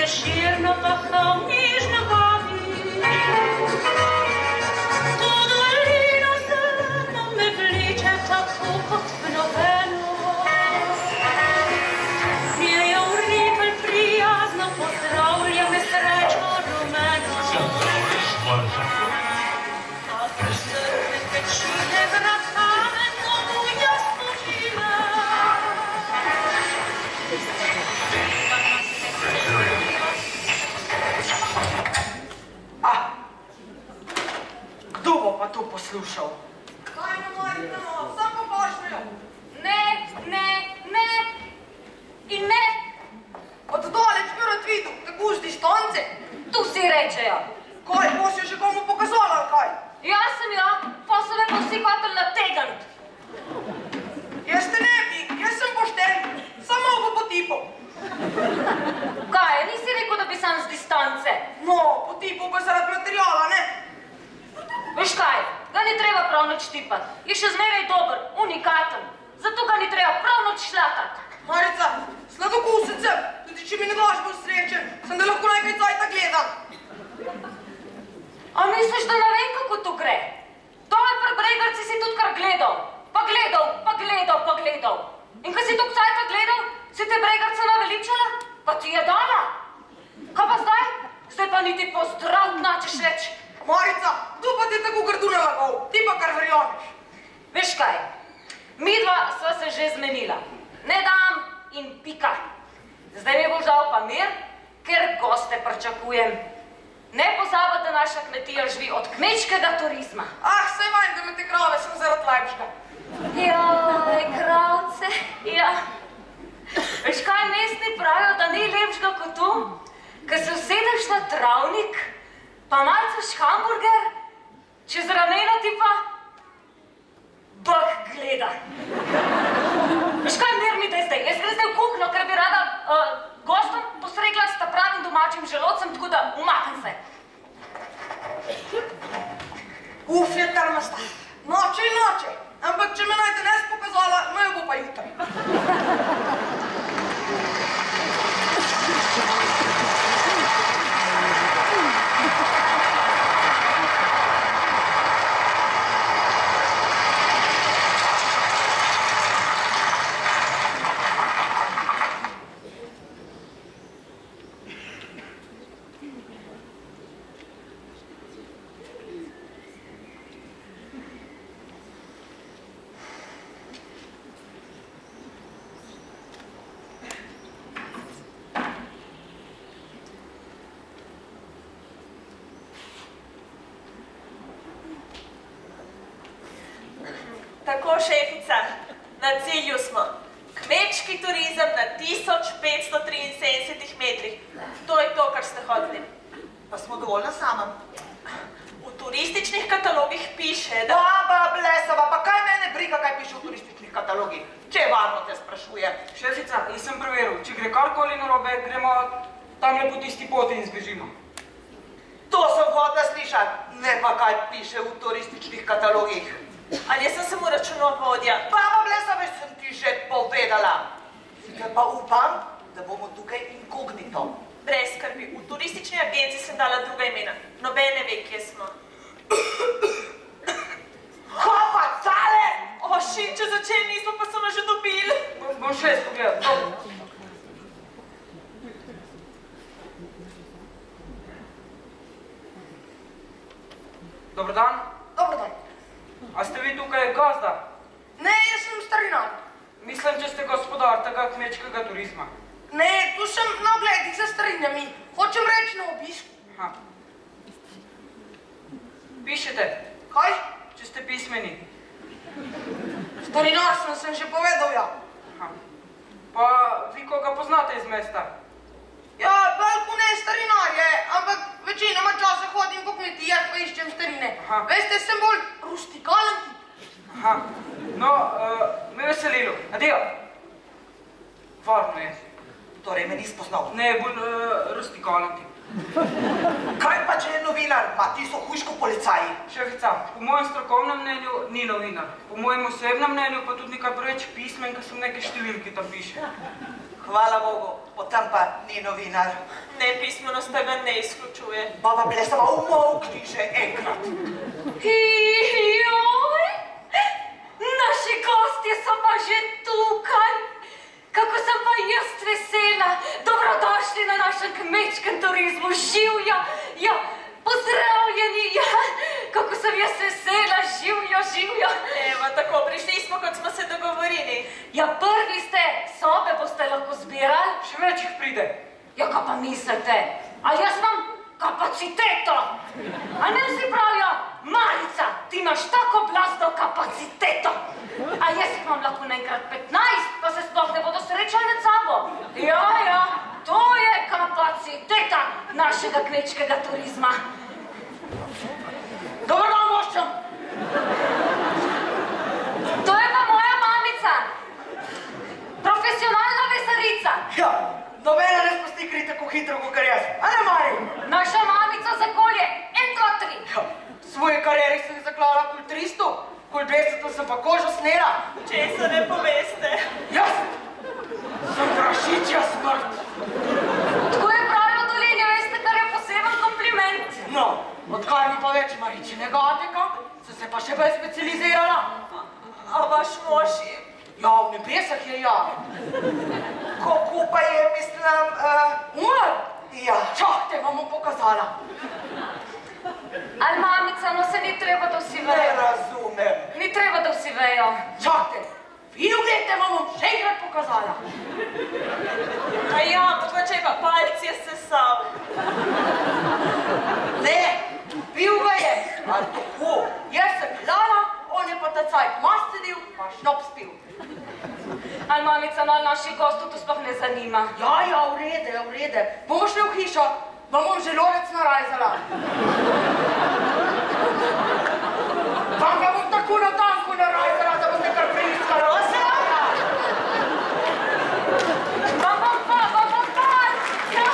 preširno pahal nižno vodi. To dolino zeleno me vleče tako kot v noveno. Njejo ritelj prijazno pozdravlja me srečno rumeno. A presrne pečine vratame novu jasno žive. Kdo bo pa to poslušal? Dajmo, Marjano, sam pa pošljo. Ne, ne, ne in ne. Od daleč bi rad videl, tako z distance. Tu vsi rečejo. Kaj, bo si že komu pokazala, ali kaj? Jaz sem ja, pa so me pa vsi hotel nategnit. Jaz te ne bi, jaz sem pošten, samo mogo po tipu. Kaj, nisi rekel, da bi sam z distance? No, po tipu pa zaradi materijala, ne? Veš kaj, ga ni treba prav noč tipat. Je še zmeraj dober, unikaten. Zato ga ni treba prav noč šlakat. Marica, sladokusen sem, tudi če mi ne daš bolj srečen, sem da lahko nekaj cajta gledam. A misliš, da ne vem, kako to gre? Dole pri Bregarci si tudi kar gledal. Pa gledal, pa gledal, pa gledal. In ko si tok cajta gledal, si te Bregarca naveličala, pa ti je dala. Kaj pa zdaj? Zdaj pa niti pozdrav načeš reči. Marica, kdo pa ti tako grdo nalagal? Ti pa kar verjameš. Veš kaj, midva sva se že zmenila. Ne dam in pika. Zdaj mi bo žal pa mir, ker goste pričakujem. Ne pozabite, da naša kmetija živi od kmečkega turizma. Ah, saj vanj, da me te krave sem zaradi Lajpška. Joj, kravce, ja. Veš kaj, mestni pravijo, da ni lepšega kot tu, ko se usedeš na travnik, pa malceš hamburger, čez ramena ti pa bak gleda. Veš kaj, mir mi da zdaj, jaz grem zdaj v kuhno, ker bi rada gostom postregla s ta pravim domačim želodcem, tako da umaknem se. Uf, je trmasta. Noče in noče. Ampak če me naj danes pokazala, no jo bo pa jutri. Tako, šefica, na cilju smo. Kmečki turizem na 1573 metrih. To je to, kar ste hodili. Pa smo dovolj na samem. V turističnih katalogih piše, da... Baba blesava, pa kaj mene briga, kaj piše v turističnih katalogih? Če varno te sprašuje. Šefica, jaz sem preveril, če gre karkoli narobe, gremo tamle po tisti poti in zbežimo. To sem hodila slišati, ne pa kaj piše v turističnih katalogih. Ali jaz sem samo računovodja? Baba blesava, sem ti že povedala. Sicer pa upam, da bomo tukaj inkognito. Brez skrbi, v turistični agenciji sem dala druga imena. Noben ne ve, kje smo. Hopa, tale! O, če začeli nismo, pa so nas že dobili. Bom šel pogledati. Dobar dan. Dobar dan. A ste vi tukaj gazda? Ne, jaz sem starinar. Mislim, če ste gospodar tega kmečkega turizma. Ne, tu sem na ogledih za starinjami. Hočem reči na obisk. Aha. Pišete, Kaj? če ste pismeni. Starinar sem že povedal, ja. Aha. Pa vi koga poznate iz mesta? Ja, veliko ne starinar je, ampak večinoma časa hodim po kmetijah, pa iščem starine. Aha. Veste, sem bolj rustikalen tip. Aha. No, me veselilo. Adijo. Varno je. Torej me nisi poznal. Ne, bolj rustikalen tip. Kaj pa, če je novinar? Pa ti so hujško policaji. Šefica, po mojem strokovnem mnenju ni novinar. Po mojem osebnem mnenju pa tudi nekaj preveč pismen, ker sem neke številke tam piše. Hvala Bogu, potem pa ni novinar. Ne, pismenost tega ne izključuje. Baba Blesava, umolkni že enkrat. Joj, naši gostje so pa že tukaj. Kako sem pa jaz vesela. Dobrodošli na našem kmečkem turizmu. Živjo, ja, pozdravljeni, ja. Kako sem jaz vesela, živjo. Evo, tako, prišli smo, kot smo se dogovorili. Ja, prvi ste, sobe boste lahko zbirali. Še več jih pride. Ja, kaj pa mislite? A jaz imam kapaciteto. A ne vsi pravijo, Marica, ti imaš tako blazno kapaciteto. A jaz jih imam lahko naenkrat 15, pa se sploh ne bodo srečali med sabo. Ja, to je kapaciteta našega kmečkega turizma. Dobar dan, goščam. To je pa moja mamica. Profesionalna vesarica. Ja, nobena ne spusti kri tako hitro, kot jaz. A ne, Mari? Naša mamica za kolje. 1, 2, 3. Ja, v svoji karieri sem zaklala kul 300, kul 200 sem pa kožo snela. Česa ne poveste? Jaz sem prašičja smrt. Tako je pravijo v dolini, veste, kar je poseben kompliment. No, odkar ni pa več Maričinega ateka, sem se pa še bolj specializirala. A vaš mož je? Ja, v nebesah je ja. Kako pa je, mislim, Umar? ja. Čakajte, vam bom pokazala. Ali mamica, no se ni treba, da vsi Ne vejo. razumem. Ni treba, da vsi vejo. Čakajte, vi uglejte, vam bom še enkrat pokazala. A ja, mogoče je pa palec je sesal. Ne, pil ga je. A tako, jaz sem pilala, on je pa ta cajt mas sedil, pa šnops pil. Ali mamica, no, ali naših gostov to sploh ne zanima. Ja, v rede. Bomo šli v hišo, vam bom želodec narajzala. Vam ga bom tako na tanko narajzala, da boste kar priskala. Vam bom pa. Ja.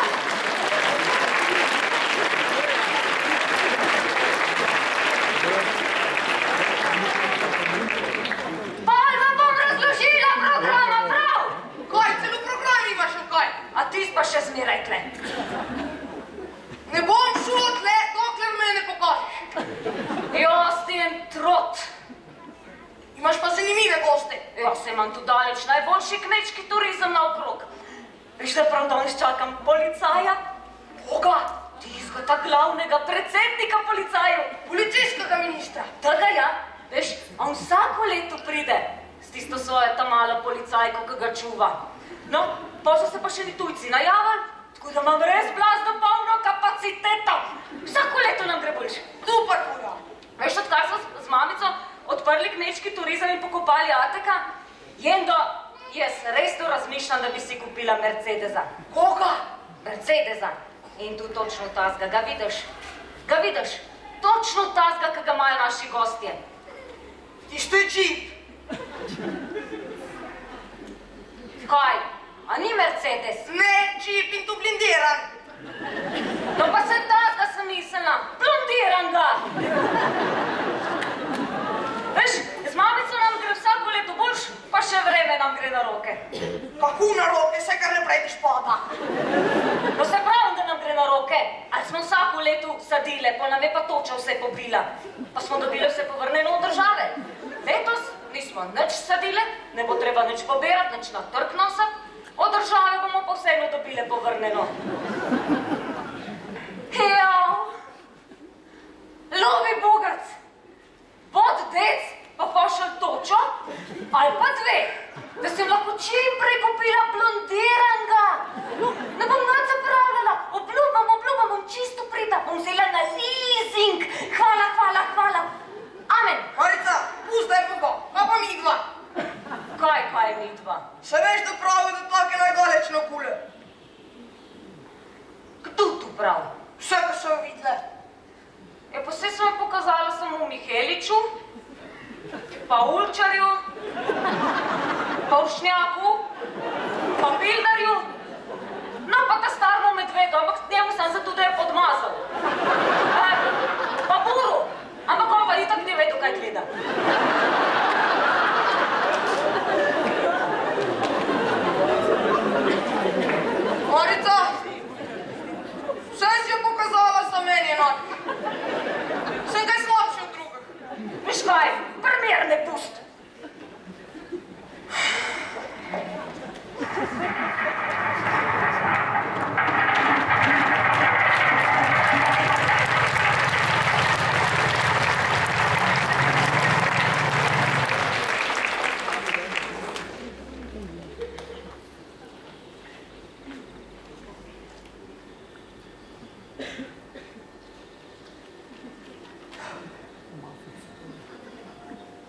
Pol vam bom razložila programa, prav? Kaj, celo program imaš, kaj? A ti pa še zmeraj tle. Ne bom šla tle, dokler me ne pokažeš. Jaz ti en trot. Imaš pa zanimive goste. Jaz se imam tu daleč najboljši kmečki turizem naokrog. Veš, da prav danes čakam policaja? Boga, tistega glavnega predsednika policajev. Policijskega ministra. Tega ja, veš, on vsako leto pride s tisto svojo ta malo policajko, ki ga čuva. No, pa so se pa še ni tujci najavili, tako da imam res blazno polno kapaciteto. Vsako leto nam gre boljše. Super, kura. Veš, odkar so z mamico odprli kmečki turizem in pokopali ateka, Jendo, jaz resno razmišljam, da bi si kupila Mercedesa. Koga? Mercedesa. In tu točno tazga, ga vidiš? Ga vidiš? Točno tazga, ki ga imajo naši gostje. Tisto je džip. Kaj? A ni Mercedes? Ne, džip in tu blindiran. No pa se tazga sem mislila. Blondiran ga. Veš, z mamico nam gre vsako leto boljš, pa še vreme nam gre na roke. Kako na roke, se kar ne prejti špada. No se pravim, da nam gre na roke. Ali smo vsako leto sadile, pa nam je pa toča vse pobrila. Pa smo dobile vse povrneno od države. Letos nismo nič sadile, ne bo treba nič pobirati, nič na trg nosati. Od države bomo pa vseeno dobile povrneno. Jao, lovi bogac, bod dec pa pošel točo, ali pa dve, da sem lahko čim prej kupila blondiranga. Ne bom nič zapravljala, obljubam, bom čisto prida, bom vzela na leasing. Hvala. Amen. Marica, pustaj Boga, pa mi dva. Kaj mi dva? Se veš, da pravijo, da take najdaleč na kule. Kdo tu prav? Vse, ko so jo videle. Ja, pa vse sem jo pokazala samo Miheliču, pa Ulčarju, pa Ušnjaku, pa Bildarju, no pa ta starmu medvedu, ampak njemu sem zato, da je podmazal. Pa Buru, ampak on pa itak ne vedo, kaj gleda.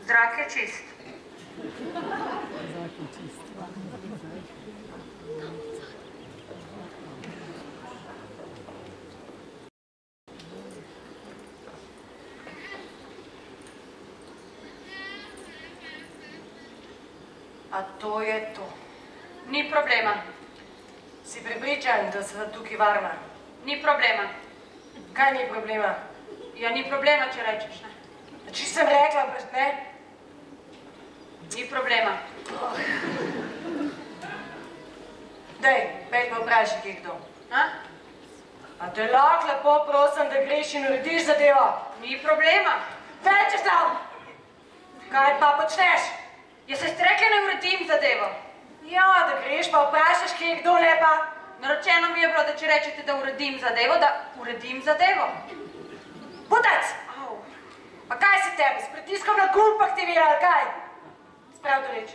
Zrak je čist. A to je to. Ni problema. Si prepričan, da sva tukaj varna? Ni problema. Kaj ni problema? Ja, ni problema, če rečeš, ne? Če sem rekla, ne? Ni problema. Dej, pej pa vprašaj, kje kdo. A? A te lahko lepo prosim, da greš in urediš zadevo? Ni problema. Večeslav! Kaj pa počneš? Jaz se strekla ne uredim zadevo. Ja, da greš pa vprašaš, kje je kdo, ne pa. Naročeno mi je bilo, da če rečete, da uredim zadevo, da uredim zadevo. Butec! Au. Pa kaj si tebi, s pritiskom na gumb aktivira, ali kaj? Sprav to reč.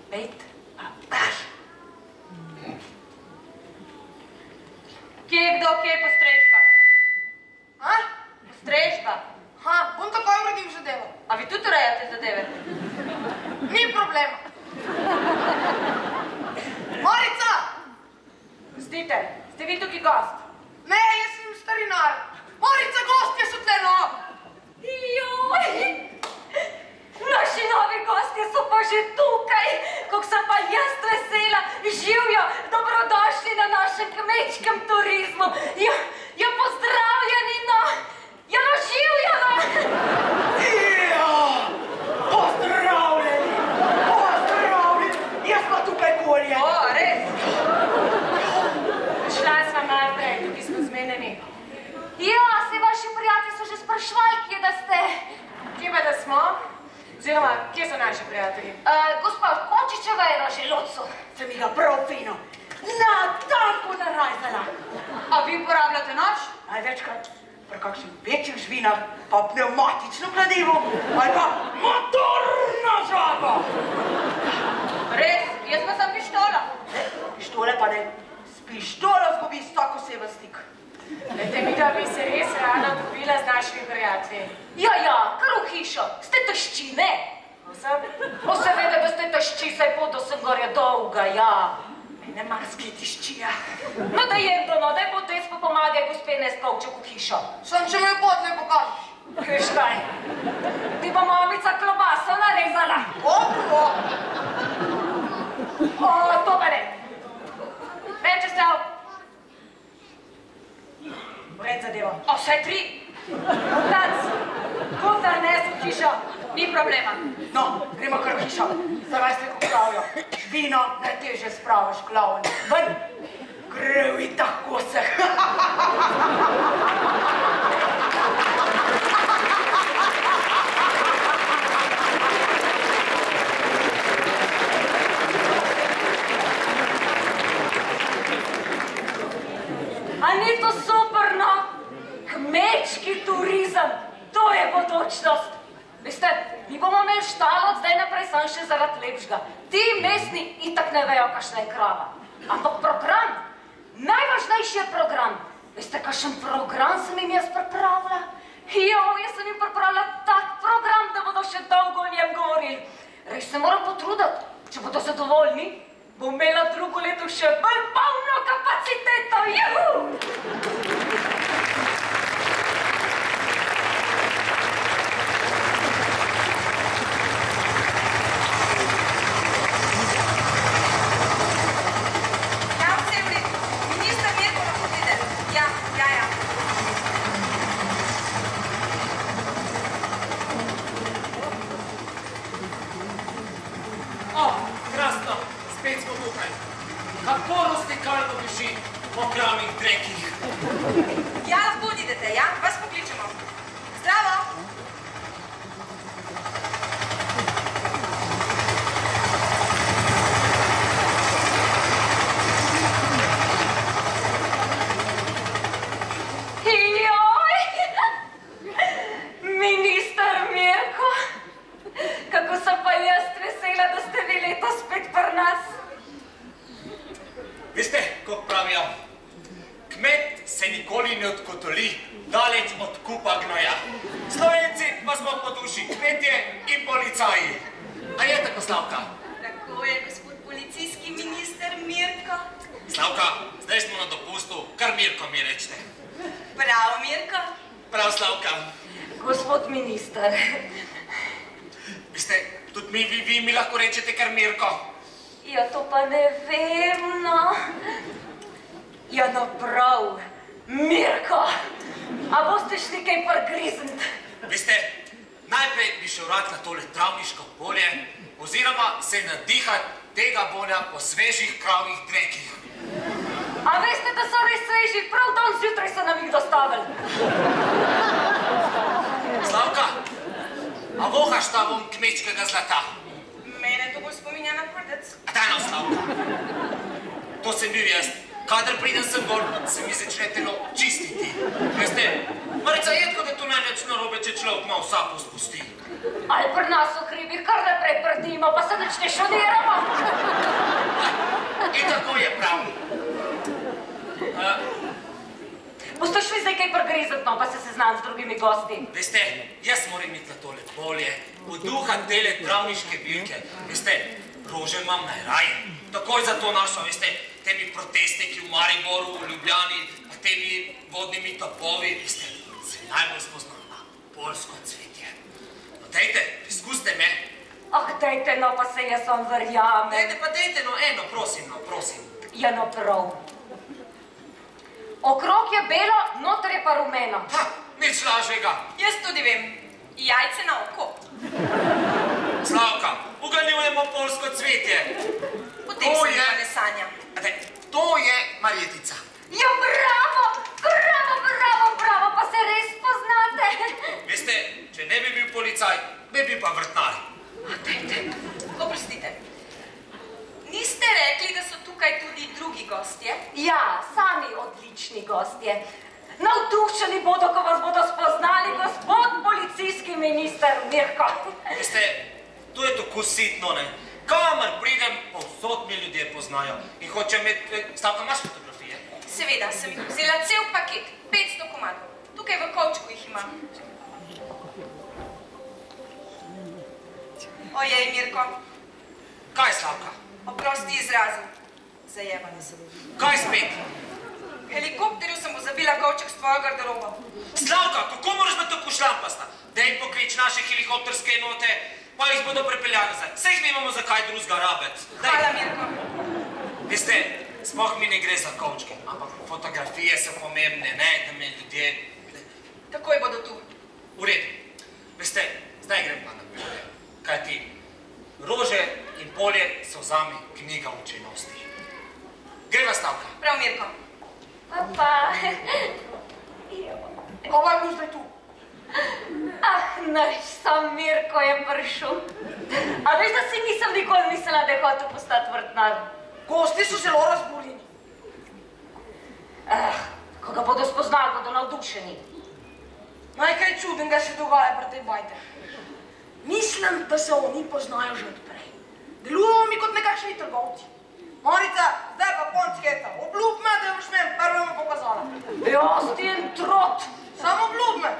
Pejt, pa vprašaj. Kje je kdo, kje je postrežba? A? Postrežba. Ha, bom takoj uredil zadevo. A vi tudi urejate zadeve? Ni problema. Morica! Pustite, ste vi tukaj gost? Ne, jaz sem starinar. Morica, gostje so tle, no! Joj! Naši novi gostje so pa že tukaj, kako sem pa jaz vesela. Živjo, dobrodošli na našem kmečkem turizmu. Ja, pozdravljeni, no! Ja, no, živjo, no! Ja, pozdravljeni, pozdravljeni. Jaz pa tukaj koljen. O, res? Šla sva malo prej, tukaj smo zmenjeni. Ja, se vaši prijatelji so že sprašvali, kje da ste. Kje pa da smo? Oziroma, kje so naši prijatelji? Gospa Končičeva je na želodcu. Se mi ga prav fino. Na tanko narajzala. A vi uporabljate noč? Največkrat pri kakšnih večjih žvinah, pa pnevmatično kladivo, ali pa motorna žaba. Res, jaz pa sem pištola. Pištole pa ne. S pištolo zgubi vsak oseben stik. Glede mi, da bi se res rada dobila z našimi prijatelji. Ja, kar v hišo. Ste tašči, ne? O, seveda, da ste tašči, saj pot do sem gorja dolga, ja. Ne maske tiščija. No, da jemdo, no, daj potec pa pomagaj gospe Neskovček v hišo. Sem, če me pot ne pokažeš. Veš kaj? Ti bo mamica klobaso narezala. Dobro. O, to pa ne. Večeslav. Ured zadevo. O, vse 3. Butac, kufar nes v hišo. Ni problema. No, gremo kar v hišo. Zdaj ste kako pravijo. Žvino najtežje spravaš klavn. Ven. Grevi tako se. A ni to super, no? Kmečki turizem, to je bodočnost. Veste, mi bomo imeli štalo od zdaj naprej sam še zaradi lepšega. Ti mestni itak ne vejo, kakšna je krava. Ampak program, najvažnejši je program. Veste, kakšen program sem jim jaz pripravila? Jaz sem jim pripravila tak program, da bodo še dolgo o njem govorili. Res se moram potruditi, če bodo zadovoljni, bom imela drugo leto še bolj polno kapaciteto. Juhu! Kako rustikalno beži po kravih drekih. Ja, lahko odidete, ja? Vas pokličemo. Zdravo! Joj! Minister Mirko, kako sem pa jaz vesela, da ste vi letos spet pri nas. Veste, kako pravi se nikoli ne odkotoli daleč od kupa gnoja. Slovenci pa smo po duši kmetje in policaji. A je tako, Slavka? Tako je, gospod policijski minister Mirko. Slavka, zdaj smo na dopustu, kar Mirko mi rečete. Prav, Mirko? Prav, Slavka. Gospod minister. Veste, tudi vi mi lahko rečete kar Mirko. Ja, to pa ne vem, no. Ja, no prav, Mirko. A boste šli kaj prgriznit? Veste, najprej bi šel rad na tole travniško polje, oziroma se nadihat tega vonja po svežih kravjih drekih. A veste, da so res sveži? Prav dan zjutraj so nam jih dostavili. Slavka, a vohaš ta von kmečkega zlata? Mene to bolj spominja na prdec. A daj no, Slavka. To sem bil jaz. Kadar pridem sem gor, se mi začne telo čistiti. Veste, Marica, je tako, da to ne nič narobe, če človek malo sapo spusti. Ali pri nas v hribih kar naprej prdimo, pa se nič ne šodiramo. In tako je prav. Boste šli zdaj kaj prgriznit, no, pa se seznam z drugimi gosti. Veste, jaz moram iti na tole polje, vduhat tele travniške bilke. Veste, rože imam najraje. Takoj za to našo, veste, temi protestniki v Mariboru, v Ljubljani, temi vodnimi topovi, veste, se najbolj spoznam na poljsko cvetje. No, dejte, preizkuste me. Ah, dejte, no, pa se jaz vam verjamem. Dejte pa dejte, no, eno, prosim, no, prosim. Ja, no, prav. Okrog je belo, noter je pa rumeno. Ha, nič lažjega. Jaz tudi vem. Jajce na oko. Slavka, ugaljujemo poljsko cvetje. Potem se mi pa ne sanjam. To je Marjetica. Ja, bravo, bravo, bravo, bravo, pa se res poznate. Veste, če ne bi bil policaj, bi bil pa vrtnar. Dajte, oprostite. Niste rekli, da so tukaj tudi drugi gostje? Ja, sami odlični gostje. Navdušeni bodo, ko vas bodo spoznali, gospod policijski minister Mirko. Veste, to je tako sitno, ne? Kamor pridem, povsod me ljudje poznajo. In hočem imeti... Stavka, imaš fotografije? Seveda, sem jih vzela cel paket, 500 komadov. Tukaj v kovčku jih imam. Ojej, Mirko. Kaj, Slavka? Oprosti izrazu. Zajebana sem. Kaj spet? V helikopterju sem pozabila kovček s tvojo garderobo. Slavka, kako moraš biti tako šlampasta? Dej poklič naše helikopterske enote, pa jih bodo prepeljali nazaj. Saj jih nimamo za kaj drugega rabec. Hvala, Mirko. Veste, sploh mi ne gre za kovčke, ampak fotografije so pomembne, ne, da me ljudje... Takoj bodo tu. V redu. Veste, zdaj grem pa na polje. Kaj ti? Rože in polje so zame knjiga učenosti. Greva, Stavka. Prav, Mirko. Pa. Kova je bil zdaj tu? Ah, naš sam Mirko je prišel. A veš, da si nisem nikoli mislila, da je hotel postati vrtnar? Gosti so zelo razburjeni. Ko ga bodo spoznali, bodo navdušeni. Najkaj čudnega se dogaja pri tej bajte. Mislim, da se oni poznajo že odprej. Delujemo mi kot nekakšni trgovci. Marica, zdaj pa konc heta. Obljub me, da boš meni prvemu pokazala. Jaz ti en trot. Samo obljub me.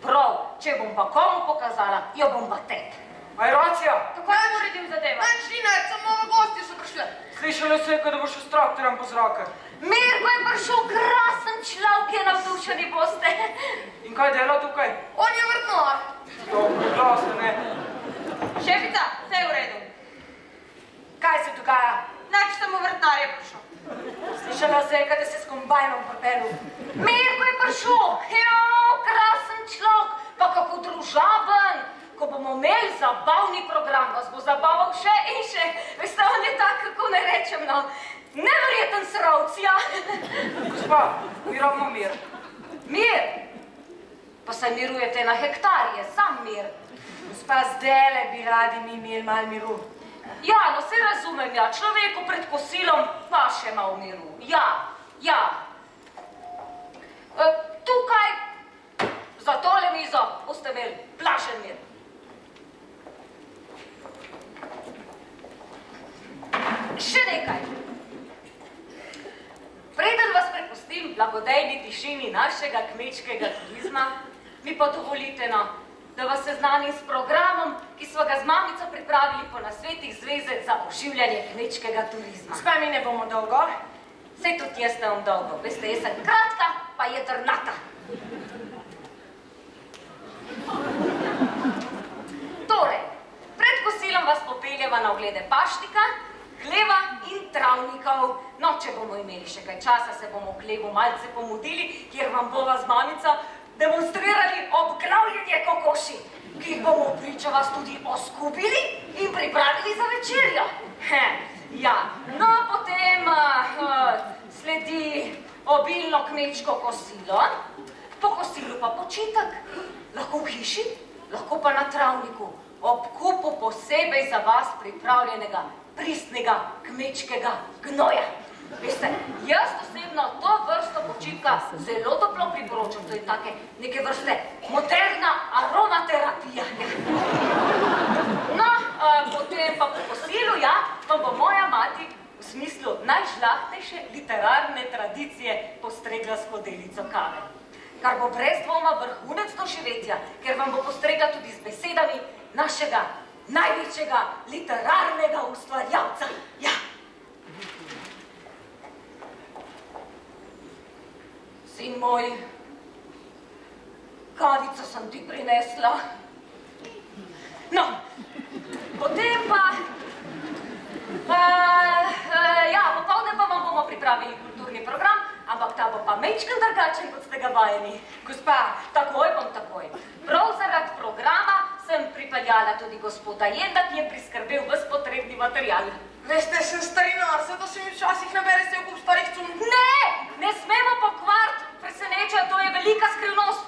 Prav, če bom pa komu pokazala, jo bom pa tebi. Aeracija! Kako je uredil zadeva? Neč ni neč, samo nove gosti so prišli. Slišali se, da boš s traktorjem po zraku. Mirko je prišel, krasen človek, je navdušeni boste. In kaj dela tukaj? On je vrtnar. Dobro, glasno, ne. Šefica, vse je v redu. Kaj se dogaja? Neč samo vrtnar je prišel. Slišala se je, da se s kombajnom propelil. Mirko je prišel, krasen človek, pa kako družaben. Ko bomo imeli zabavni program, vas bo zabaval še in še. Veste, on je tak, kako ne rečem, no, neverjeten srovc, ja. Gospa, mi ravno mir. Mir? Pa se mirujete na hektarje, sam mir. Gospa, zdajle bi radi mi imeli malo miru. Ja, no, se razumem, ja, človeku pred kosilom pa še malo miru. Ja, ja. Tukaj, za tole mizo, boste imeli blažen mir. Še nekaj. Preden vas prepustim, blagodejni tišini našega kmečkega turizma, mi pa dovolite, no, da vas seznanim s programom, ki smo ga z mamico pripravili po nasvetih Zveze za oživljanje kmečkega turizma. Gospa, mi ne bomo dolgo. Sej tudi jaz ne bom dolgo. Veste, jaz sem kratka, pa jedrnata. Torej, pred kosilom vas popeljeva na oglede pašnika, hleva in travnikov. No, če bomo imeli še kaj časa, se bomo v hlevu malce pomudili, kjer vam bova z mamico demonstrirali obglavljenje kokoši, ki jih bomo priča vas tudi oskubili in pripravili za večerjo. Ja, no, potem sledi obilno kmečko kosilo, po kosilu pa počitek, lahko v hiši, lahko pa na travniku, ob kupu posebej za vas pripravljenega pristnega kmečkega gnoja. Veste, jaz osebno to vrsto počitka zelo toplo priporočam, to je take neke vrste moderna aromaterapija. No, potem pa po kosilu, ja, vam bo moja mati v smislu najžlahtnejše literarne tradicije postregla s skodelico kave. Kar bo brez dvoma vrhunec doživetja, ker vam bo postregla tudi z besedami našega največjega literarnega ustvarjalca. Ja. Sin moj, kavico sem ti prinesla. No, potem pa, popoldne pa vam bomo pripravili kulturni program, ampak ta bo pa majčken drugačen, kot ste ga vajeni. Gospa, takoj bom takoj. Prav zaradi programa sem pripeljala tudi gospoda Jenda, ki je priskrbel ves potrebni material. Veste, sem starina, vse to se mi včasih nabere se v kup starih cum. Ne smemo pokvariti presenečenja, to je velika skrivnost.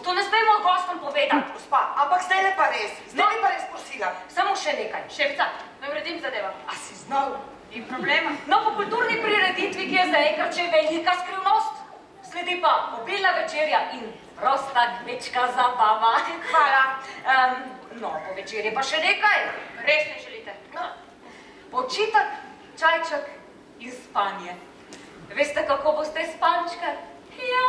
To ne smemo gostom povedati. Gospa, ampak zdaj le pa res, prosila. Samo še nekaj. Šefica, naj uredim zadeva. A si znal? Ni problema. No, po kulturni prireditvi, ki je zaenkrat še velika skrivnost, sledi pa obilna večerja in prosta kmečka zabava. Hvala. No, po večerji pa še nekaj. Res ne želite? No, počitek, čajček in spanje. Veste, kako boste spančkali? Ja,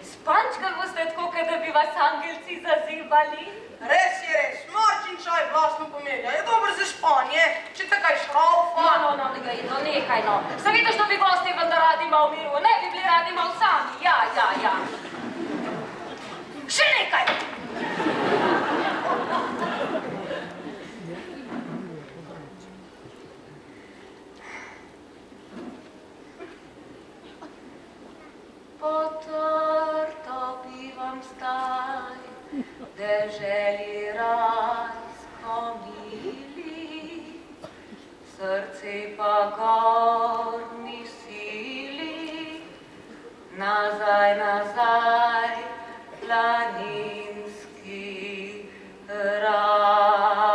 spančkali boste tako, da bi vas angelci zazibali. Res je res, marčin čaj glasno pomelja, je dober za spanje, če te kaj šraufa. No, nekaj, no. Se vidiš, da bi gosti vendar radi mal miru, ne bi bili radi mal sami, ja. Še nekaj! Potrto pivam staj, deželi rajsko mili, srce pa gorni sili, nazaj, planinski raj.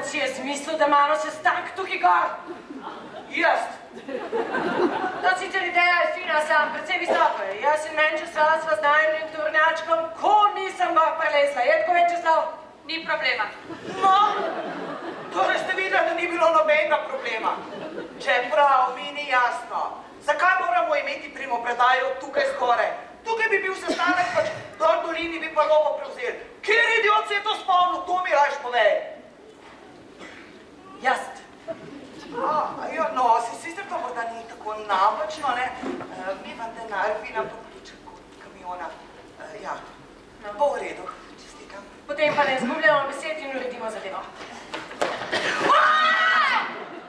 Si je zmislil, da imamo sestank tukaj gor? Jaz. To sicer ideja je fina, sam precej visoko je. Jaz in Menčeslav sva z najemnim turnjačkom, ko nisem gor prelezla. Je tako, Menčeslav? Ni problema. No, torej ste videli, da ni bilo nobenega problema. Čeprav mi ni jasno, zakaj moramo imeti primopredajo tukaj zgore? Tukaj bi bil sestanek, pač dol v dolini bi pa logo prevzeli. Kjer idiot se je to spomnil, to mi rajš povej. Jaz. No, sicer to morda ni tako napačno, ne? Mi vam denar, vi nam popliček kamiona. Ja, bo v redu, čestitam. Potem pa ne izgubljamo besed in uredimo zadevo.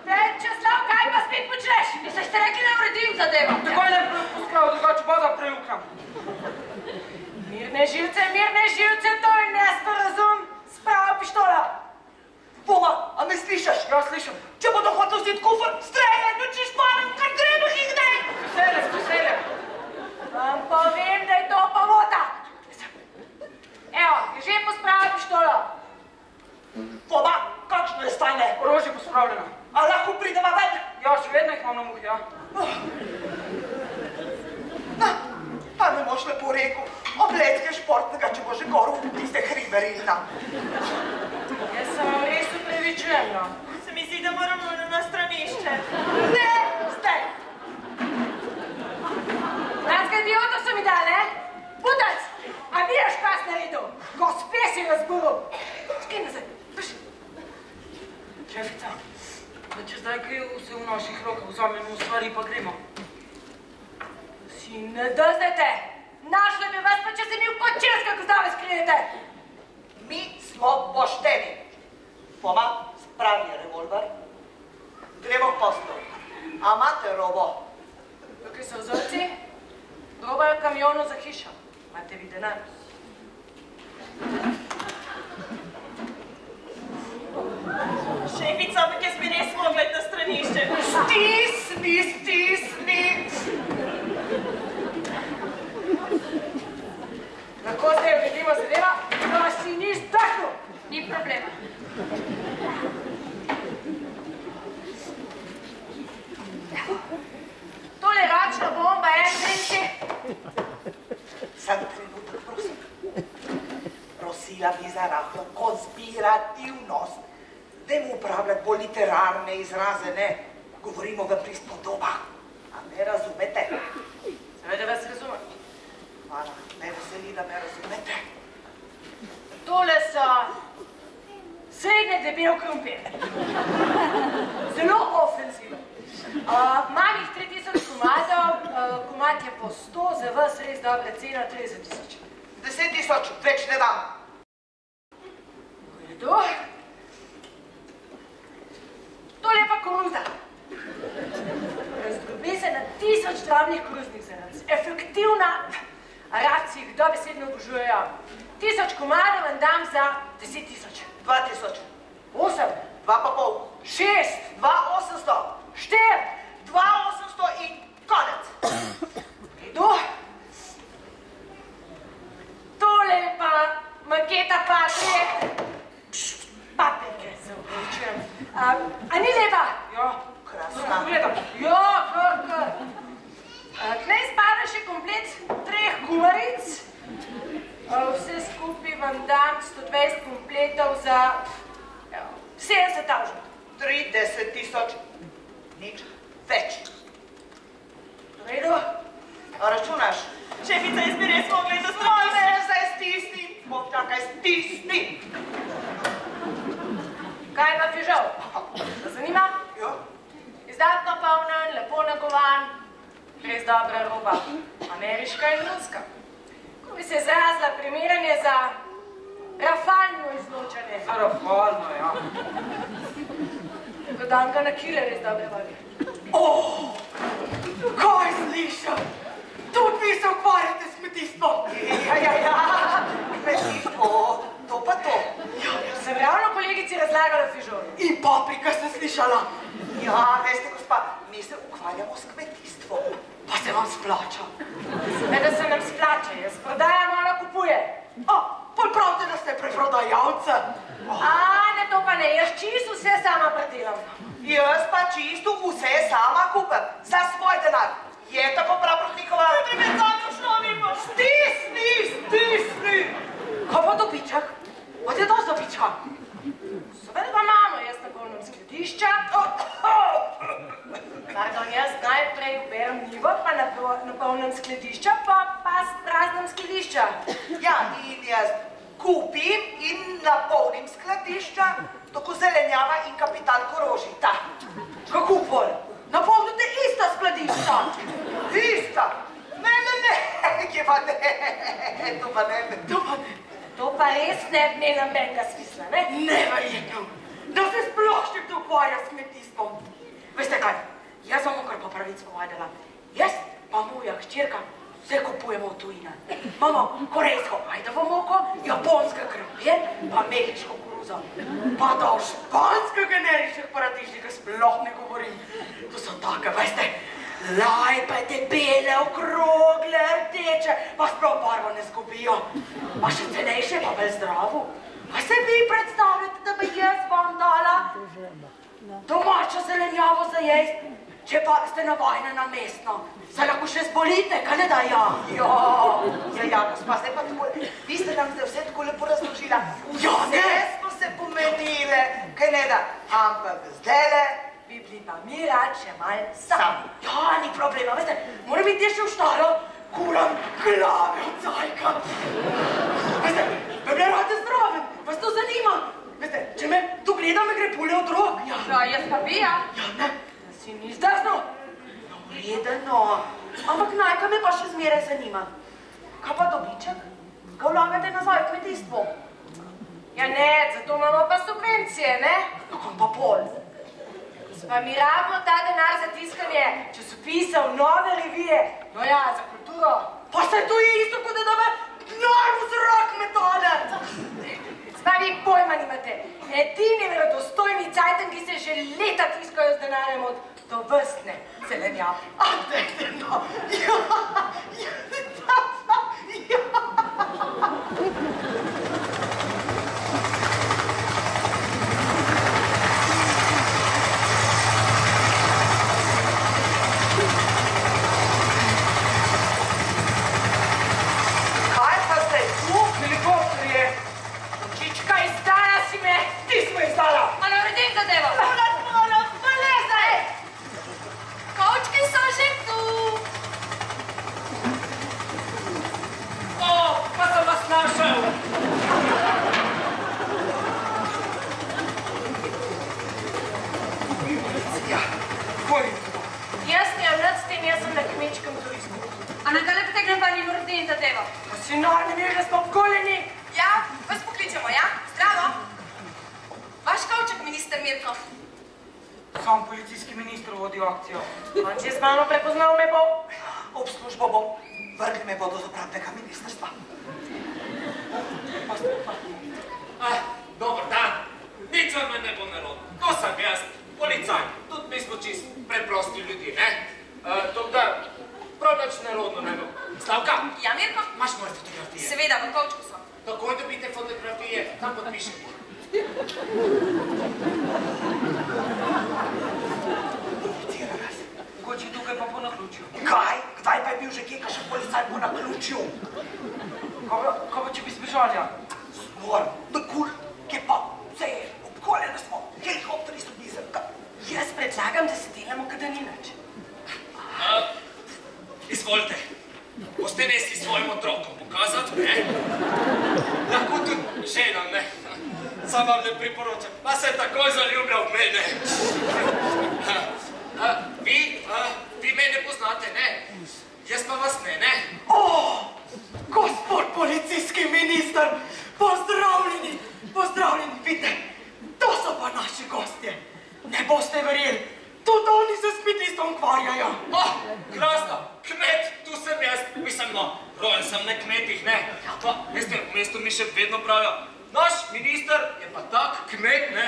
Menčeslav, kaj pa spet počneš? Saj ste rekli, da uredim zadevo. Takoj ne posprav, drugače voda preukam. Mir Mirne živce, to je nesporazum. Sprava pištola. Poma, a me slišaš? Ja, slišam. Če bodo hotel vzeti kufr, streljaj, nočeš panem, kar treba jih daj! Veseljem. Vam povem, da je to pomota. Evo, je že pospravil pištolo. Poma, kakšno je stanje? Orožje pospravljeno. A lahko prideva ven? Ja, še vedno jih imam na muhi, ja. Pa ne moš lepo rekel, obletke športnega, če bo že goril tiste hriberilna. Jaz se vam res upravičujem, no. Se mi zdi, da moramo na stranišče. Ne, zdaj! Danska idiota so mi dali, Putac, a vidiš, kaj si naredil? Gospe si razburil. Skaj nazaj, prši. Šefica, da če zdaj kaj vse v naših rokah vzamemo stvari, pa gremo. Si ne drznete. Našla bi vas, pa če se mi v kočerska gozdave skrijete. Mi smo pošteni. Poma, spravi revolver. Gremo v postel. A imate robo? Tukaj so vzorci, robajo kamionu za hišo. Imate vi denar? Šefica, ampak jaz bi res mogla iti na stranišče. Stisni! Lahko zdaj uredimo zadeva, da si ni zdahnu. Ni problema. Tole račna bomba je, Trenci. Samo trenutek, prosim. Prosila bi za rahlo konspirativnost. Dajmo uporabljati bolj literarne izraze, ne. Govorimo v prispodobah. A me razumete? Seveda vas razumem. Hvala, me veseli, da me razumete. Tole so srednje debel krompir. Zelo ofenziven. Imam jih 3000 komadov, komad je po 100, za vas res dobra cena, 30 000. 10 000, več ne dam. V redu. Tole je pa koruza. Razdrobi se na 1000 drobnih koruznih zrnc. Efektivna, Arabci jih dobesedno obožujejo. 1000 komadov vam dam za 10 000. 2000. 8, 2,5. 6, 2,800. 4, 2,800 in konec. redu. Tole je pa maketa papirje. Papirke, se upravičujem. A ni lepa? Ja, Krasna. pogledam. Ja, kar. Tlej spada še komplet 3 kumaric. Vse skupaj vam dam 120 kompletov za 70 000. 30 000. Nič več. V redu? A računaš? Šefica, jaz bi res mogla iti na Moj stranišče. me zdaj stisni. Bom čakaj, stisni. Kaj pa fižol? To zanima? Jo? Izdatno polnen, lepo negovan, res dobra roba. Ameriška in ruska. Ko bi se izrazila, primeren je za rafalno izločanje. Rafalno, ja. Dodam ga na kile, res dobre volje. Kaj slišam? Tudi vi se ukvarjate s kmetijstvom. Ja. Kmetijstvo, to pa to. Sem ravno kolegici razlagala fižol. In paprika sem slišala. Ja, veste, gospa, mi se ukvarjamo s kmetijstvom. Pa se vam splača. Seveda se nam splača, jaz prodajam, ona kupuje. Pol pravite, da ste preprodajalca. Ne, to pa ne, jaz čisto vse sama predelam. Jaz pa čisto vse sama kupim. Za svoj denar. Je tako prav, Protnikova? Pred zami v šlovi pa. Stisni! Kaj pa dobiček? Od je dosti dobička? Seveda pa imamo, jaz na polnem skladišča. Pardon, jaz najprej uberem njivo, pa na polnem skladišča, pa s praznem skladišča. Ja, in jaz kupim in napolnim skladišča, tako zelenjava in kapital korožita. Kako pol? Napolnite ista skladišča. Ista? Ne, kje pa ne, to pa ne. To pa res ne bi imela nobenega smisla, ne? Neverjetno, da se sploh še kdo ukvarja s kmetijstvom. Veste kaj, jaz vam bom kar po pravici povedala. Jaz pa moja hčerka vse kupujemo v tujina. Imamo korejsko ajdovo moko, japonska krompir, pa mehiško koruzo. Pa da o španskih generičnih paradižnikih sploh ne govorim. To so take, veste, lajpete, bele, okrogle, rdeče, pa sploh barvo ne zgubijo. Pa še cenejše, pa bolj zdravo. A se vi predstavljate, da bi jaz vam dala domačo zelenjavo za jest, če pa ste navajene na mestno? Se lahko še zbolite, kaj ne da ja? Ja, gospa, zdaj pa tako, vi ste nam zdaj vse tako lepo razložila. Ja, ne? Vse smo se pomenile, kaj ne da, ampak zdajle Bi bili pa mi rad še mal sami. Ja, ni problema, veste, moram iti še v štalo, kuram glave od zajka. Veste, bi bile rade zdrave, vas to zanima. Veste, če me tu gleda, me gre pule od rok. Ja, jaz pa bi, ja. Ja, ne, si ni zdesno. No, redeno. Ampak najka me pa še zmeraj zanima. Kaj pa dobiček? Ga vlagate nazaj v kmetijstvo? Ja ne, zato imamo pa subvencije, ne? No, kam pa pol? Pa mi rabimo ta denar za tiskanje Časopisov, nove revije. No ja, za kulturo. Pa se to je isto, kot da me denar v zrak metale. Pa vi pojma nimate. Edini verodostojni cajten, ki se že leta tiskajo z denarjem od tovrstne zelenjave. A, dejte, no. kaj pa zdaj tu? Helikopterje. Čička, izdala si me. Ti smo izdala. A naredim zadevo. Pa lezaj. Kovčki so že tu. O, pa sem vas našel. Ja, koliko? Jaz nimam nad s tem, jaz sem na kmečkem turizmu. A na kaj potegnem pa ni naredim zadevo? Pa si narni veš, da smo obkoljeni. Ja, vas pokličemo, ja? Zdravo. Vaš kovček, minister Mirko. Sam policijski minister vodi akcijo. On če z mano prepoznal me bo. Ob službo bom. Vrgli me bodo z obrambnega ministrstva. Dobar dan. Nič od mene ne bo nerodno. To sem jaz, policaj. Tudi mi smo čist preprosti ljudi, ne? Tako da, prav nič nerodno ne bo. Slavka, Ja, Mirko? imaš moje fotografije? Seveda, v kovčku so. Takoj dobite fotografije, tam podpišem. Mogoče tukaj pa po naključju. Kaj? Kdaj pa je bil že kje kakšen policaj po naključju? Kaj pa če bi zbežali? Znor, da kur, kje pa? Vse je, obkoljeni smo, helikopteri so blizu. Jaz predlagam, da se delamo, kada ni nič. Izvolite, boste nesli svojim otrokom pokazati, ne? Lahko tudi ženam, ne? Sam vam ne priporočam, pa se takoj zaljublja v mene. Vi mene poznate, ne? Jaz pa vas ne, ne? Gospod policijski minister, pozdravljeni, pozdravljeni, vidite, to so pa naši gostje. Ne boste verjeli, tudi oni se s kmetijstvom ukvarjajo. Krasno, kmet, tu sem jaz, mislim, no, rojen sem na kmetih, ne? Pa, veste, v mestu mi še vedno pravijo, naš minister je pa tak kmet, ne?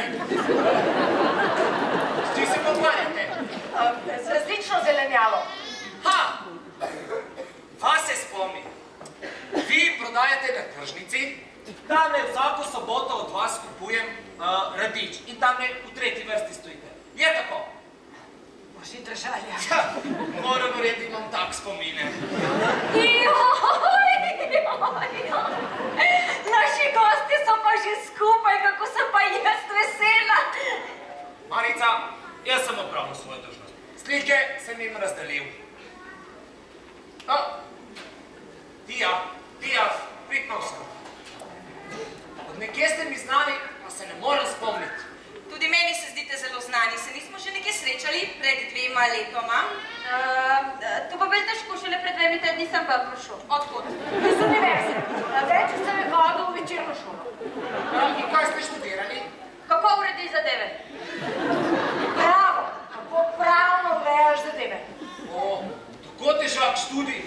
S čim se pokvarjate? Z različno zelenjavo. Vas se spomnim. Vi prodajate na tržnici, tamle vsako soboto od vas kupujem radič in tamle v tretji vrsti stojite. Je tako? Boži držali, ja. Moram verjeti, imam tak spomine. Naši gosti so pa že skupaj, kako sem pa jaz vesela. Marica, jaz sem opravil svojo dužnost. Slike sem jim razdelil. Tija, pridno sem. Od nekje ste mi znani, pa se ne morem spomniti. Tudi meni se zdite zelo znani. Se nismo že nekje srečali pred 2 letoma? To pa bolj težko, šele pred 2 tedni sem pa prišel. Odkot? Iz univerze. Več sem hodil v večerno šolo. In kaj ste študirali? Kako uredi zadeve? Pravo, kako pravno urejaš zadeve. Tako težak študij,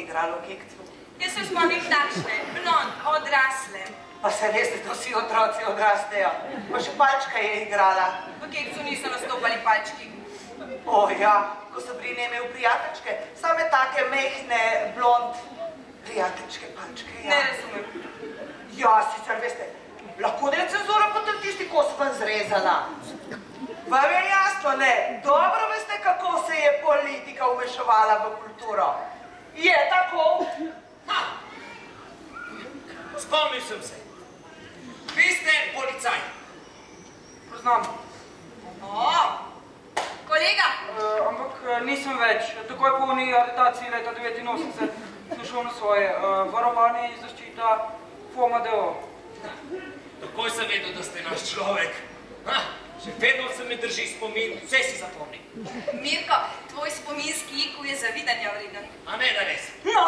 igralo kekcu? Jaz se spomnim takšne, blond, odrasle. Pa se veste, da vsi otroci odrastejo. Pa še palčka je igrala. V kekcu niso nastopali palčki. O ja, ko so pri njej imel prijateljčke, same take mehne, blond prijateljčke palčke, ja. Ne razumem. Ja, sicer veste, lahko da je cenzura potem tisti kos ven zrezala. Vam je jasno, ne? Dobro veste, kako se je politika vmešavala v kulturo. Je tako? Ha! Spomnil sem se. Vi ste policaj. Poznam. O, kolega! Ampak nisem več. Takoj po uni aretaciji leta 89 sem šel na svoje. Varovanje in zaščita FOMADO. Takoj sem vedel, da ste naš človek. Ha! Še vedno se mi drži spomin, vse si zapomni. Mirko, tvoj spominski IQ je zavidanja vreden. A ne, da res. No,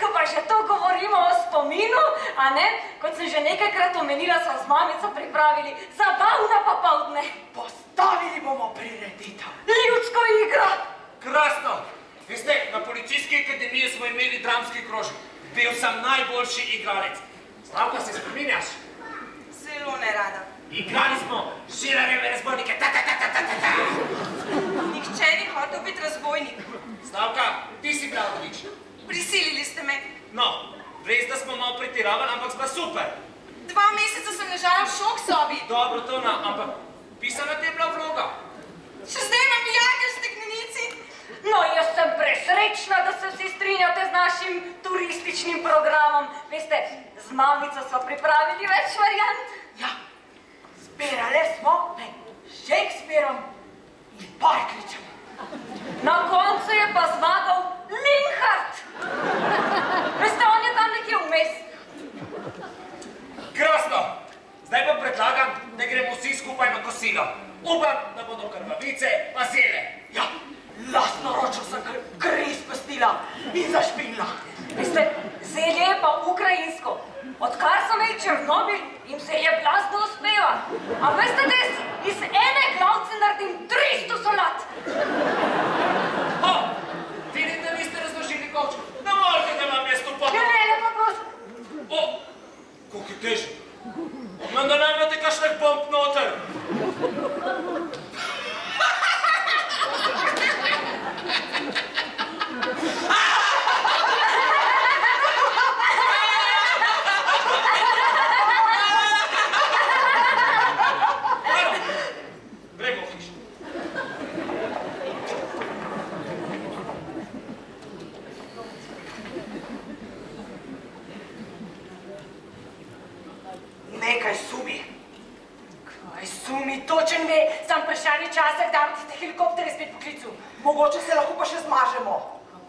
ko pa že to govorimo o spominu, a ne? Kot sem že nekajkrat omenila, so z mamico pripravili zabavna popoldne. Postavili bomo prireditev. Ljudsko igro. Krasno. Veste, na policijski akademiji smo imeli dramski krožek. Bil sem najboljši igralec. Slavka, se spominjaš? Zelo nerada. Igrali smo Šilerjeve razbojnike, ta. Nihče ni hotel biti razbojnik. Slavka, ti si bila odlična. Prisilili ste me. No, res, da smo malo pretiravali, ampak sva super. 2 meseca sem ležala v šok sobi. Dobro, Tona, ampak pisana te je bila vloga. Še zdaj imam jage v steklenici. No, jaz sem presrečna, da se vsi strinjate z našim turističnim programom. Veste, z mamico so pripravili več variant. Ja, zbirali smo med Shakespearom in Parkličem. Na koncu je pa zmagal Linhart. Veste, on je tam nekje vmes. Krasno. Zdaj pa predlagam, da gremo vsi skupaj na kosilo. Upam, da bodo krvavice pa zele. Ja, lastnoročno sem kri spustila in zašpinila. Veste, zelje je pa ukrajinsko. Odkar so imeli Černobil, jim zelje blazno uspeva. A veste, da iz ene glavce naredim 300 solat. O, vidim, da niste razložili kovčka. Ne morate, da vam je stopalo. Ja, ne, pa prosim. O, koliko je težko. Menda ne imate kakšnih bomb noter. Nekaj sumi. Kaj sumi, točen ve, sam vprašanje časa, kdaj boste te helikoptere spet poklicu. Mogoče se lahko pa še zmažemo.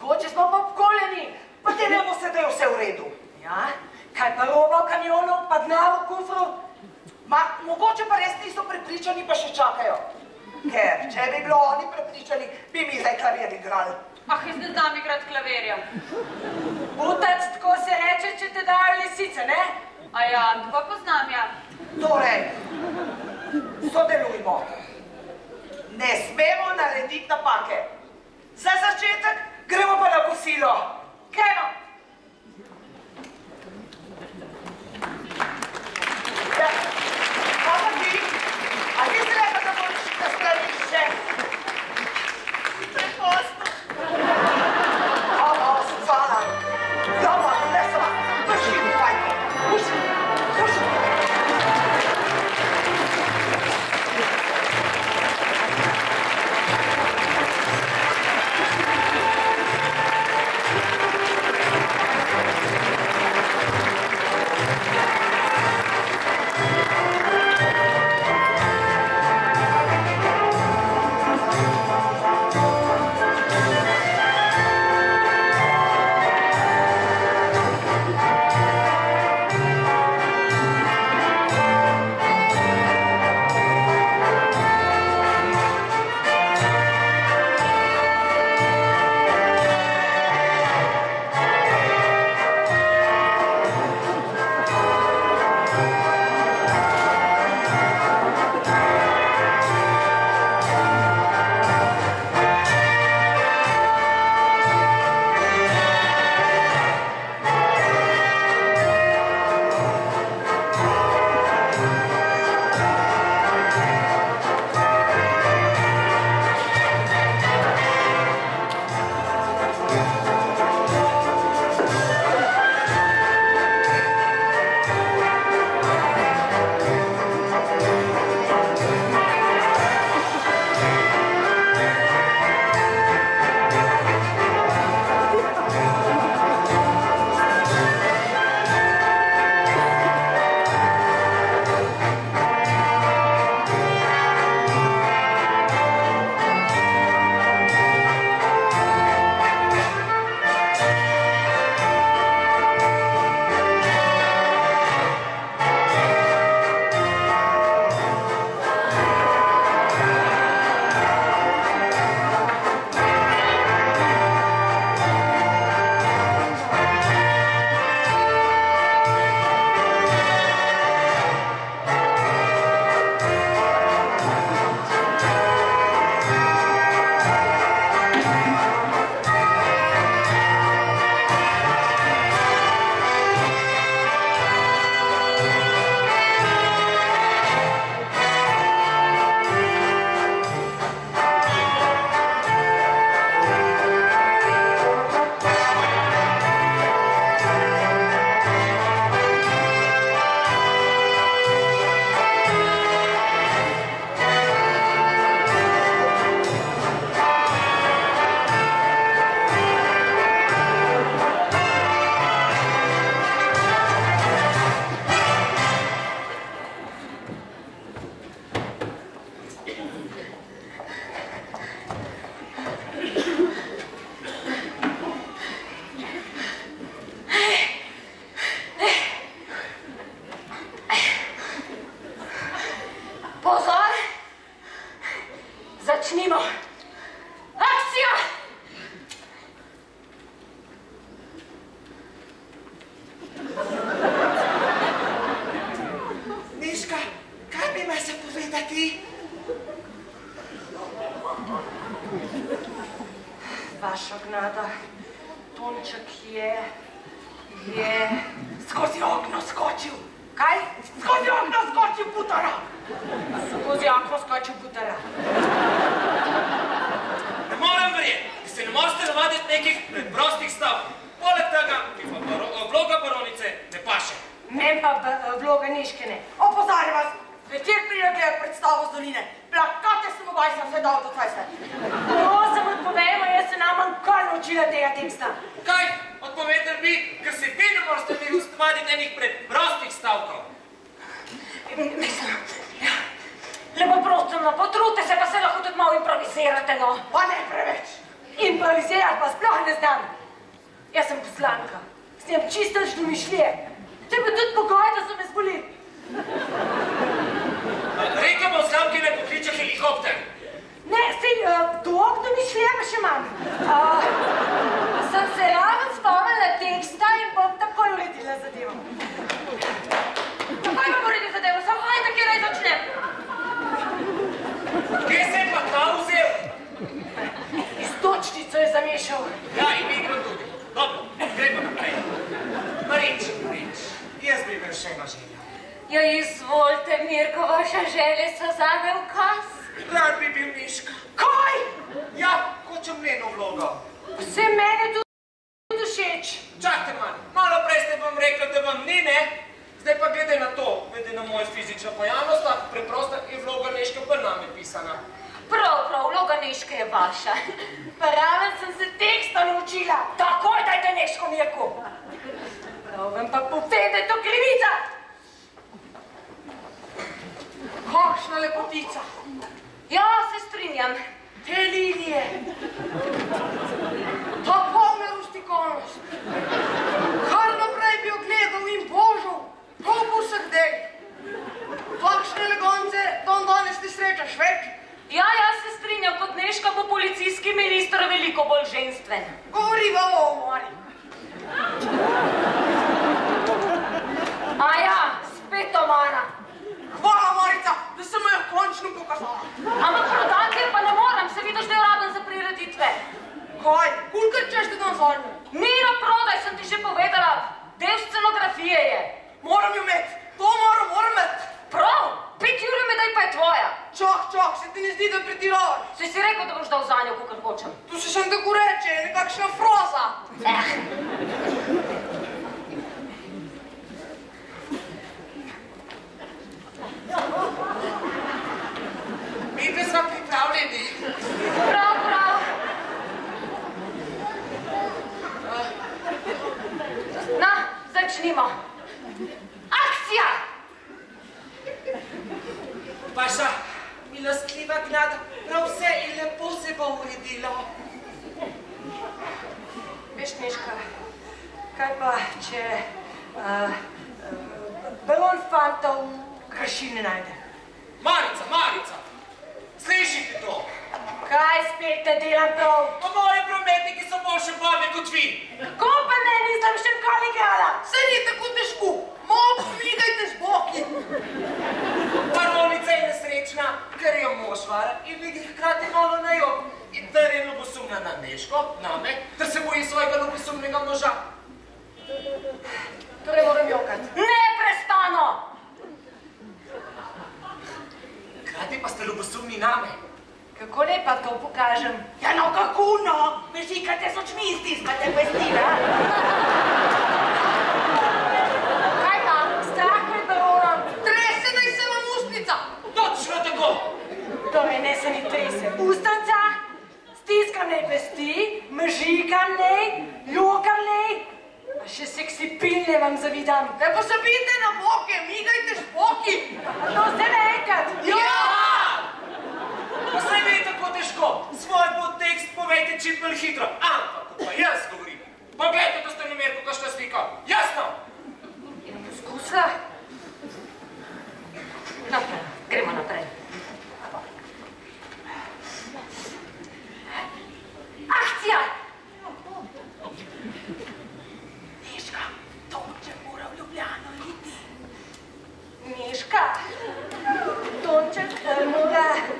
Kako, če smo pa obkoljeni? Pa te ne bo se, da je vse v redu. Ja, kaj pa roba v kamionu, pa denar v kufru? Ma, mogoče pa res niso prepričani, pa še čakajo. Ker, če bi bilo oni prepričani, bi mi zdaj klavir igrali. Ah, jaz ne znam igrati klavirja. Butac, tako se reče, če te dajo lisice, ne? A ja, to pa znam, ja. Torej, sodelujmo. Ne smemo narediti napake. Za začetek gremo pa na kosilo. Gremo! Ja, pa ti? A ti si rekla, da boš na skladišče? Prepozno. Suzana. Joma, Lesova, vrši mi fajko. Puši, puši. Pozor! Začnimo! Akcija! Miška, kaj bi me se povedati? Vaša gnada, Tonček je skozi okno skočil. Kaj? Skozi okno skočil putara. Skozi okno skočil putara. Ne morem verjeti, da se ne morete navaditi nekih preprostih stavkov. Poleg tega mi pa vloga baronice ne paše. Meni pa vloga Neške ne. Opozarjam vas, večer pride gledati predstavo z doline. Plakate sem obajsam vse dal do 20. Prosim, odpovejmo, jaz se nam kar naučila tega teksta. Kaj? Odpovejte mi, ker se vi ne morete mi ustvariti enih preprostih stavkov. Mislim, lepo prosim, no, potrudite se, pa se lahko tudi malo improvizirate, no. Pa ne preveč. Improvizirati pa sploh ne znam. Jaz sem poslanka, s tem čisto nič domišljije. Te pa tudi pogoj, da so me zbolili. Reka poslanki ne pokliče helikopter. Ne, sej, dolg domišljije pa še imam. Sem se raven spomnila teksta in bom takoj uredila zadevo. Takoj bom uredila zadevo, samo povejte, kje naj začnem. Kje se je pa ta vzel? Iztočnico je zamešal. Ja, in mi igram tudi. Dobro, gremo naprej. Marič, jaz bi imel še eno željo. Ja, izvolite, Mirko, vaše želje so zame ukaz. Rad bi bil Miška. Kaj? Ja, hočem njeno vlogo. Vse mene tudi všeč. Čakajte malo prej ste vam rekli, da vam ni, ne? Zdaj pa glede na to, glede na mojo fizično pojavnost, preprosto je vloga Neške bolj name pisana. Prav, vloga Neške je vaša. Pa raven sem se teksta naučila. Takoj dajte Neško, Mirko. Prav vam pa povem, da je to krivica. Kakšna lepotica. Ja, se strinjam. Te linije. Ta polna rustikalnost. Kar naprej bi jo gledal in božal. Prav po vseh delih. Takšne elegance dan danes ne srečaš več. Ja, se strinjam, kot Neška bo policijski minister veliko bolj ženstven. Govoriva o omari. A ja, spet omara. Hvala, Marica, da sem jo končno pokazala. Ampak prodati pa ne moram, se vidiš, da je raben za prireditve. Kaj? Kolikor češ te dan zadnjo? Miro, prodaj, sem ti že povedala. Del scenografije je. Moram jo imeti. To moram imeti. Prav, 5 ur mi daj pa je tvoja. Čak, se ti ne zdi, da pretiravaš? Si rekel, da boš dal zanjo, kakor hočem. Tu se sem tako reče, nekakšna froza. Mi smo pripravljeni. Prav. Na, začnimo. Akcija! Vaša milostljiva gnada, prav vse in lepo se bo uredilo. Veš, Neška, kaj pa, če balon fantov krašil ne najde? Marica, slišite to? Kaj spet ne delam prav? Pa moji prometniki so boljše babe kot vi. Ko pa ne, nisem še nikoli igrala. Saj ni tako težko. Malo pomigajte z boki. Baronica je nesrečna, ker jo mož vara in vi hkrati malo na jog. In ter je ljubosumna na Neško, name, ter se boji svojega ljubosumnega moža. Torej moram jokati. Neprestano! Hkrati pa ste ljubosumni name. Kako naj pa to pokažem? Ja, no kako no? Mežikate z očmi in stiskate pestira. Kaj pa? Strah pred baronom. Trese naj se vam ustnica. Točno tako. Torej ne se ni trese ustanca, stiskam naj pesti, mežikam naj, ljokam naj, pa še seksi pilne vam zavidam. Da pa se bite na boke, migajte z boki. A to ste ne enkrat? Ja! Pa saj ne je tako težko. Svoj podtekst povejte čim bolj hitro. Ampak, pa jaz govorim. Poglejte, da ste namerko kakšna slika. Jasno? In poskusila? No, gremo naprej.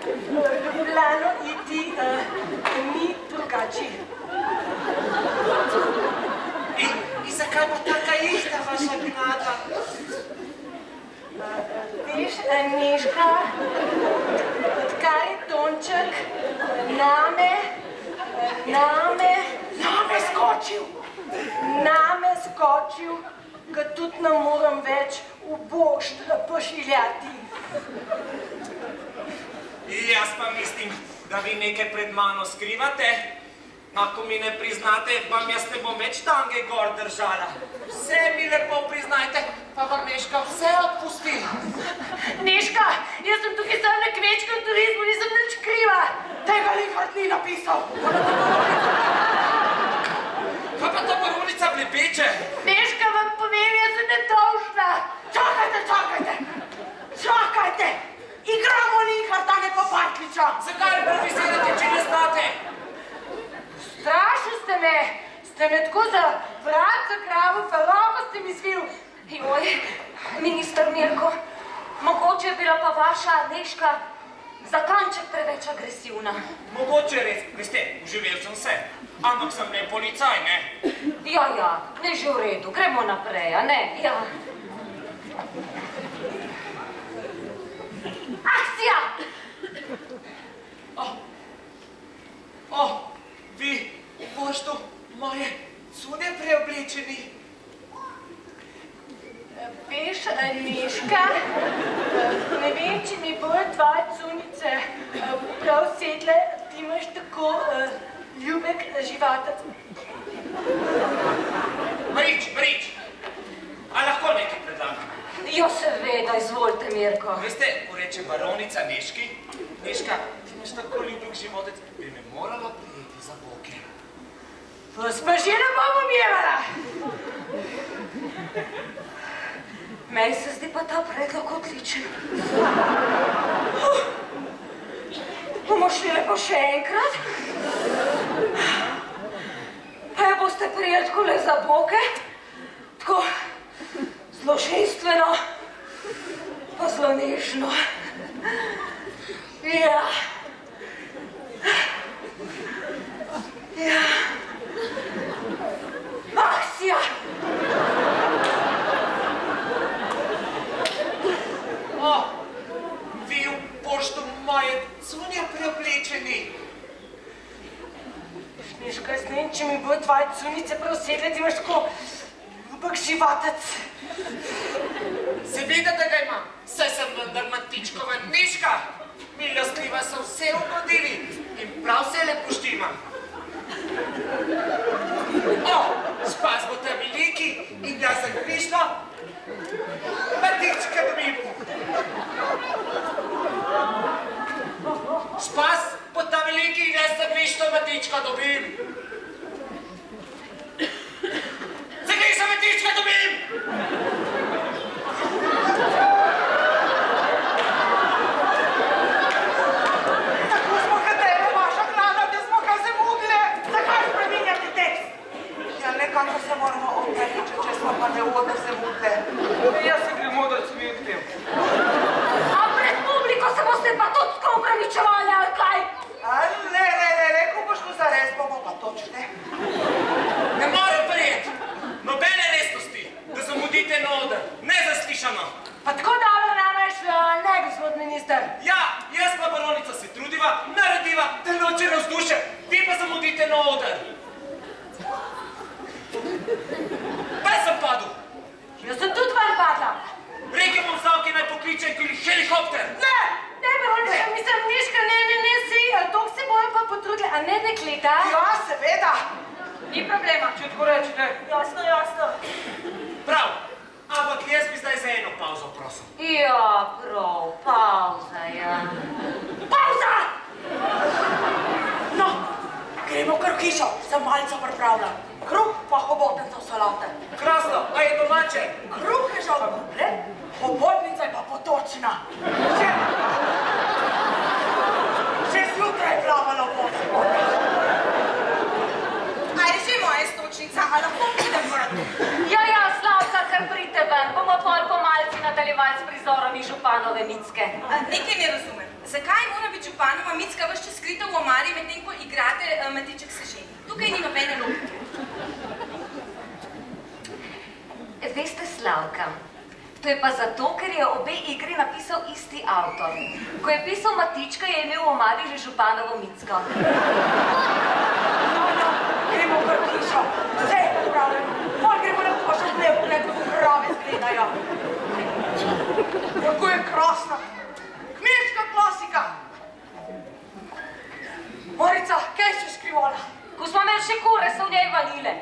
v Ljubljano iti ni drugače. In zakaj pa taka ista vaša gnata? Veš, Nežka, odkar je Tonček name skočil, ga tudi ne morem več v bošt pošiljati. Jaz pa mislim, da vi nekaj pred mano skrivate. Ako mi ne priznate, vam jaz ne bom več tange gor držala. Vse mi lepo priznajte, pa vam Nežka vse odpusti. Nežka, jaz sem tukaj sam na kmečkem turizmu, nisem nič kriva. Tega Linhart ni napisal. Kaj pa ta baronica blebeče? Nežka, vam povem, jaz sem nedolžna. Čakajte. Igramo Linharta, ne pa Partliča. Zakaj improvizirate, če ne znate? Strašil ste me tako za vrat zakravo, pa roko ste mi zvil. Joj, minister Mirko, mogoče je bila pa vaša Nežka za kanček preveč agresivna. Mogoče res, veste, uživel sem se, ampak sem ne policaj, ne? Ja, ne že v redu, gremo naprej, a ne? Ja. Akcija! Vi boste moje cune preoblečeni. Veš, Nežka, ne vem, če mi bojo tvoje cunice prav sedle, ti imaš tako ljubek živatec. Marič, a lahko nekaj predlagam? Jo, seveda, izvolite, Mirko. Veste, ko reče baronica Nežki, Nežka, ti imaš tako ljubek životec, bi me morala prijeti za boke. Vas pa že ne bom objemala. Meni se zdi pa ta predlog odličen. Bomo šli lepo še enkrat. Pa jo boste prijeli tako le za boke, tako zelo ženstveno, pa zelo nežno. Ja. Akcija! Vi v poštu moje cunje preoblečeni. Nežka, jaz ne vem, če mi bojo tvoje cunice prav sedle, ti imaš tako ljubek živatec. Seveda, da ga imam, saj sem vendar Matičkova Nežka. Milostljiva so vse ugodili in prav se lepo štima. Spas bo ta veliki in jaz sem Krišno Matička dobim. Spas bo ta veliki in jaz sem Krišno Matička dobim. Zakaj se Matička dobim? Kako se moramo opraviti, če smo pa neodne se mute? Jaz se grem odrec mi odpel. A pred publiko se boste pa tudi tako upravičevali, ali kaj? Ne, ko boš tu zares, bomo pa točne. Ne morem prijeti. Nobene resnosti, da zamudite na oder. Nezaslišano. Pa tako dobro nama je šlo, ne, gospod minister? Ja, jaz pa baronica se trudiva, narediva teločeno vzdušje. Vi pa zamudite na oder. Pa sem padel. Jaz sem tudi ven padla. Rekel bom Zavki naj pokliče helikopter. Ne, Veronika, mislim, Nežka, ne, si, toliko se bojo pa potrudili, a ne dekleta? Ja, seveda. Ni problema. Če tako rečete. Jasno. Prav, ampak jaz bi zdaj za eno pauzo prosil. Ja, prav, pauza, ja. Pauza! No, gremo kar v hišo, sem malce pripravljam. Kruh pa hobotnica v salate. Krasno, a je domače? Kruh je žal kupljen, hobotnica je pa potočna. Že zjutraj je plavala v vodu. A je že moja stočnica, a lahko pridem ven? Ja, Slavka, kar pridite ven, bomo pol po malci nadaljevali s prizorom iz Županove Micke. Nekaj ne razumem. Zakaj mora biti županova Micka ves čas skrita v omari, medtem ko igrate Matiček se ženi? Tukaj ni nobene logike. Veste, Slavka, to je pa zato, ker je obe igri napisal isti avtor. Ko je pisal Matička, je imel v omari že županovo Micko. Gremo v hišo, vse je popravljeno. Pol gremo na košo dnev, kako krave zgledajo. Kako je krasna. Kmečka klasika. Marica, kaj si skrivala? Ko smo imeli še kure, so v njej valile.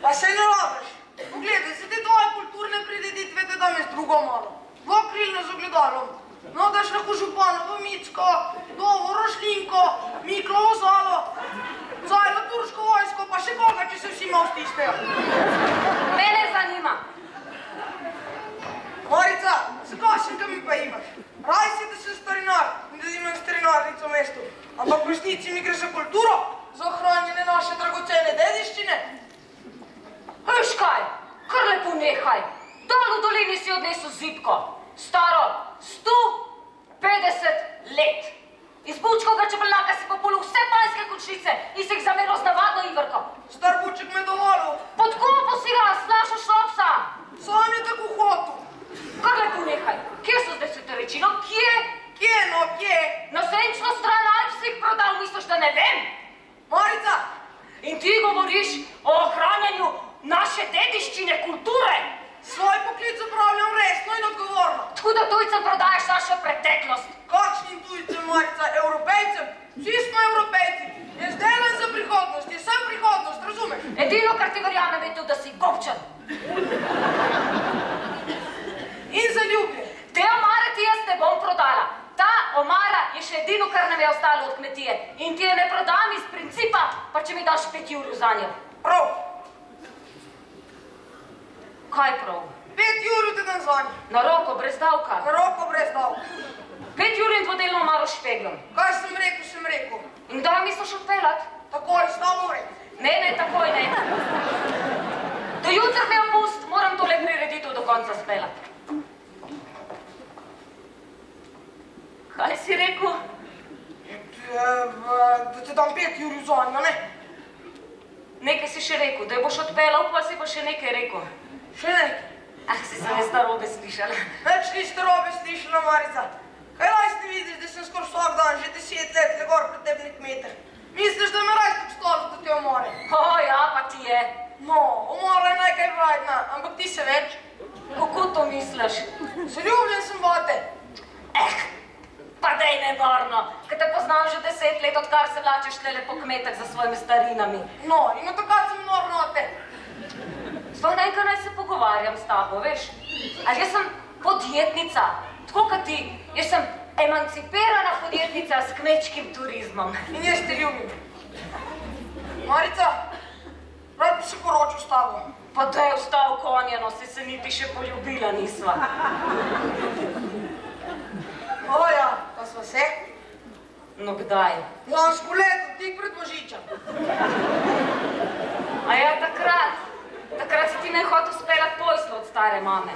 Pa se ne lažeš. Pogledaj, se te tvoje kulturne prireditve te dam jaz drugo malo. Dvokrilno z ogledalom. No, daš lahko županovo Micko, Dovo Rošlinko, Miklovo Zalo, Zajlo turško vojsko, pa še koga, če se vsi malo stisnejo. Mene zanima. Marica, zakašenka mi pa imaš. Raj si, da sem starinar in da imam starinarnico v mestu. Ampak v resnici mi gre za kulturo, za ohranjene naše dragocene dediščine. Veš kaj, kar lepo nehaj. Dol v dolini si odnesel zibko, staro 150 let. Iz bučkega čebelnaka si popolil vse panjske končnice in si jih zameril z navadno ivrko. Star buček me dovolil. Pod kopo si ga, slašo šlopsa. Sam je tako hotel. Kar lepo nehaj. Kje so zdaj svete reči? No, kje? Kje, no, kje? Na senčno stran Alp si jih prodal, misliš, da ne vem? Marica! In ti govoriš o ohranjanju naše dediščine, kulture. Svoj poklic upravljam resno in odgovorno. Tako da tujcem prodajaš našo preteklost. Kakšnim tujcem, Marica? Evropejcem? Vsi smo Evropejci. Jaz delam za prihodnost, jaz sem prihodnost, razumeš? Edino, kar ti verjamem, je to, da si gobčan. In zaljubljen. Te omare ti jaz ne bom prodala. Ta omara je še edino, kar nam je ostalo od kmetije. In ti je ne prodam iz principa, pa če mi daš 5 jurjev za njo. Prav. Kaj prav? 5 jurjev te dam za njo. Na roko, brez davka. Na roko brez davka. 5 jurjev in dvodelno omaro s špeglom. Kaj sem rekel, sem rekel. In kdaj misliš odpeljat? Takoj, stav ure. Ne, takoj ne. Do jutra me opust, moram tole prireditev do konca spelat. Kaj si rekel? Da te dam 5 jurjev za njo, ne? Nekaj si še rekel, da jo boš odpeljal, pa si pa še nekaj rekel. Še nekaj. Ah, si se res narobe slišala. Več niste robe slišala, Marica. Kaj raj ste vidiš, da sem skor vsak dan, že 10 let, le gor pri tebi kmeter. Misliš, da me raj ste obstalo do te omore? O, ja, pa ti je. No, omora je nekaj vredna, ampak ti se več. Kako to misliš? Zaljubljen sem vate. Pa dej nevarno, ker te poznam že 10 let, odkar se vlačeš tlele po kmetah za svojimi starinami. No, in od takrat sem nor note. Sploh nekaj naj se pogovarjam s tabo, veš? Ali jaz sem podjetnica, tako kot ti. Jaz sem emancipirana podjetnica s kmečkim turizmom. In jaz te ljubim. Marica, rad bi se poročil s tabo. Pa da je vstal konjeno, se niti še poljubila nisva. O ja, pa sva se? No kdaj? Lansko leto, tik pred Božičem. A ja, takrat. Takrat si ti ne hotel spelat poslo od stare mame.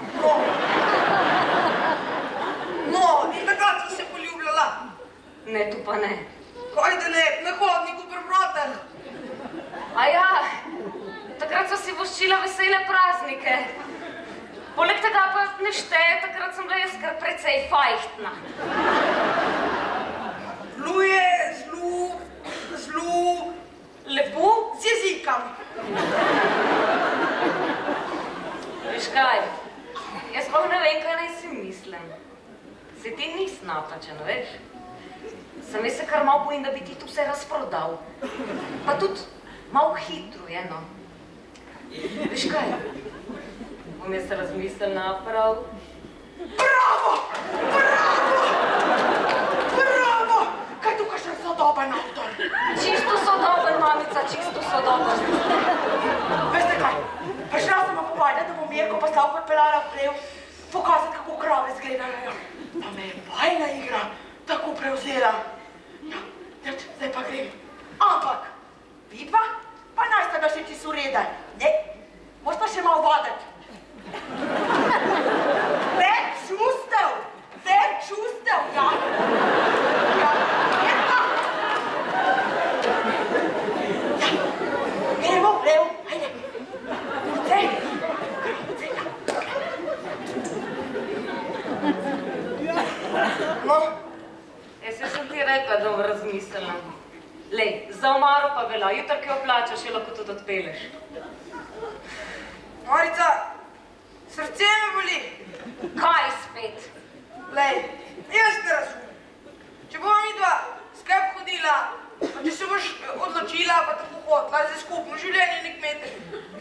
No, in takrat sva se poljubljala. Ne, tu pa ne. Kaj da ne, na hodniku pri vratah. A ja, takrat sva si voščila vesele praznike. Poleg tega pa ne šteje, takrat sem bila jaz kar precej fajhtna. Zluje, zlu... Lepo? Z jezikam. Veš kaj, jaz sploh ne vem, kaj naj si mislim. Se ti nisi napačen, veš? Sem jaz se kar malo bojim, da bi ti tu vse razprodal. Pa tudi malo hitro je, no. Veš kaj? Bom jaz razmislila prav. Bravo! Bravo! Bravo! Kaj tukaj še sodoben avtor? Čisto sodoben, mamica, čisto sodoben. Veste kaj? Prišla sem vam povedati, da bom Mirko pa Slavko odpeljala v hlev, pokazati, kako krave izgledajo. Pa me je bajna igra tako prevzela. Ja, zdaj pa grem. Ampak, vidva, pa naj sta ga še čisto ureda. Ne, bosta še malo vaditi. Več čustev! No, Jaz sem ti rekla, da bom razmislila. Lej, za omaro pa velja, jutri, ki jo plačaš, jo lahko tudi odpeleš. Marica, srce me boli. Kaj spet? Lej, jaz ne razumem. Če bova midva sklep hodila, pa če se boš odločila, pa tako hotla za skupno življenje nek meter,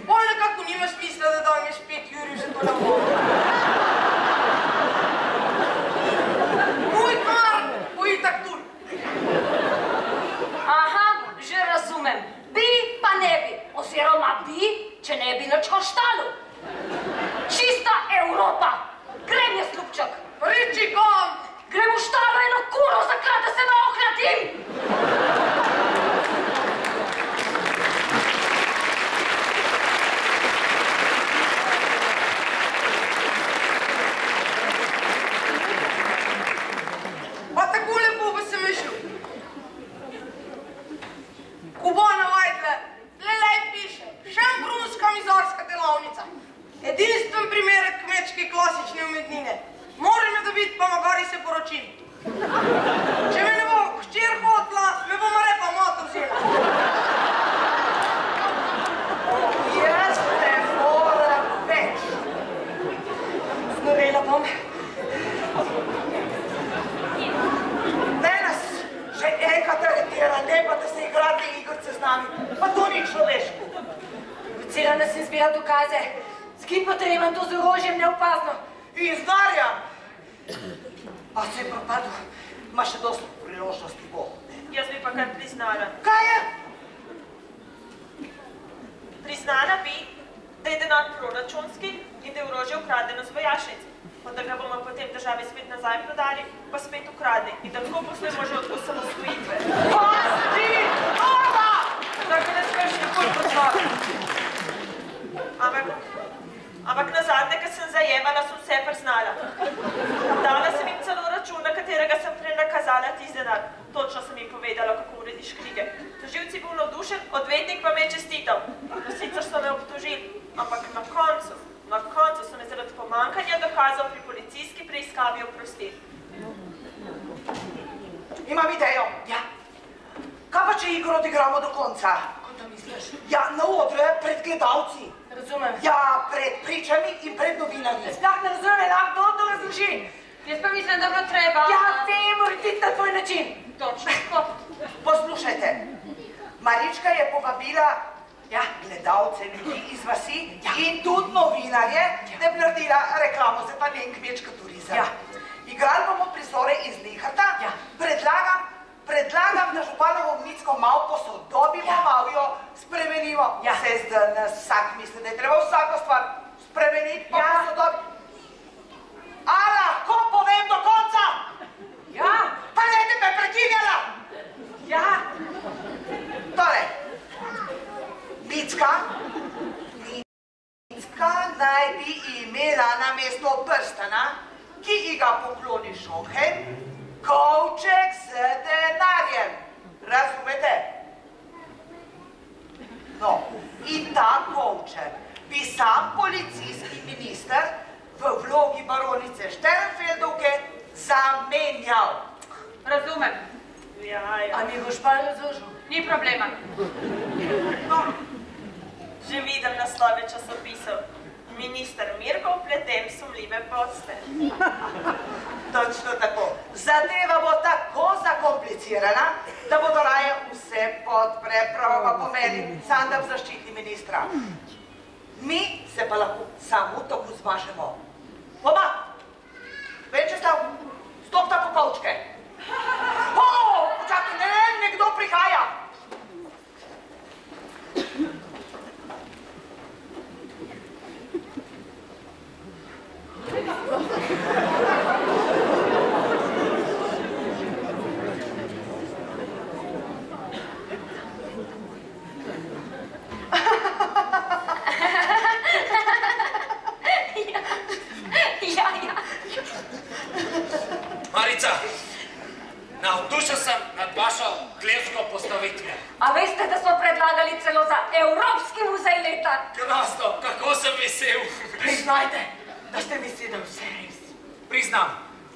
bolj nekako nima smisla, da dam jaz 5 jurjev za to na vodo. Moj kar bo itak tuj. Aha, že razumem. Bi, pa ne bi. Oziroma bi, če ne bi nič koštalo. Čista Evropa. Grem jaz, ljubček. Reči kom. Grem v štalo eno kuro zaklat, da se me ohladim. Pa tako lepo bi se me šel. Kubona Vajdle, lej piše, šambrunska mizorska delavnica. Edinstven primerek kmečke klasične umetnine. Moram jo dobiti, pa magari se poročim. Če me ne bo hčer hotla, me bo mare pa mata vzela. Jaz ne moram več. Znorela bom. Ne nas že enkrat aretira, ne pa da se igrate igrice z nami. Pa to ni človeško. Provocirana sem zbira dokaze. Skip potreban to z orožjem neopazno. In z narjem. Pa se je propadel. Ma še dosti priložnosti bo. Jaz bi pa kar priznala. Kaj je? Priznala bi, da je denar proračunski in da je orožje ukradeno z vojašnic. Pa da ga bomo potem državi spet nazaj prodali, pa spet ukradli. In da tako poslujemo že od osamosvojitve. Pasti! Norma! Tako ne smeš nikoli počvati. Ampak nazadnje, ko sem zajemala, sem vse priznala. Dala sem jim celo račun, na katerega sem prenakazala tisti denar. Točno sem jim povedala, kako urediš knjige. Tožilci bil navdušen, odvetnik pa me je čestital. No, sicer so me obtožili, ampak na koncu so me zaradi pomanjkanja dokazov pri policijski preiskavi oprostili. Imam idejo. Ja. Kaj pa, če igro odigramo do konca? Kako to misliš? Ja, na odre pred gledalci. Razumem. Ja, pred pričami in pred novinarji. Sploh ne razumem, lahko to razloži. Jaz pa mislim, da bi bilo treba. Ja, vem, urediti na tvoj način. Točno tako. Poslušajte, Marička je povabila gledalce ljudi iz vasi in tudi novinarje, da bi naredila reklamo za ta njen kmečki turizem. Igrali bomo prizore iz Linharta. Predlagam, da županovo mitsko malo posodobimo, malo jo spremenimo. Se zdaj nas vsak misli, da je treba vsako stvar spremeniti pa posodobiti. A lahko povem do konca? Ja. Pa ne te me prekinjala! Ja. Torej, Micka naj bi imela namesto prstana, ki ji ga pokloni Šonhen, kovček z denarjem. Razumete? No, in ta kovček bi sam policijski minister v vlogi baronice Šternfeldovke zamenjal. Razumem. A mi boš pa razložil? Ni problema. No, Že vidim naslove časopisov. Minister Mirko vpletem sumljive posle. točno tako. Zadeva bo tako zakomplicirana, da bodo raje vse pod preprogo pomeni, sam da zaščiti ministra. Mi se pa lahko samo tako zmažemo. Oma, več je stav, stopta po kovčke. Počakaj, ne, nekdo prihaja. Marica, navdušen sem nad vašo klevsko postavitvijo. A veste, da smo predlagali celo za Evropski muzej leta? Krasno, kako sem vesel. Priznajte, da ste mislili, da vse res. Priznam,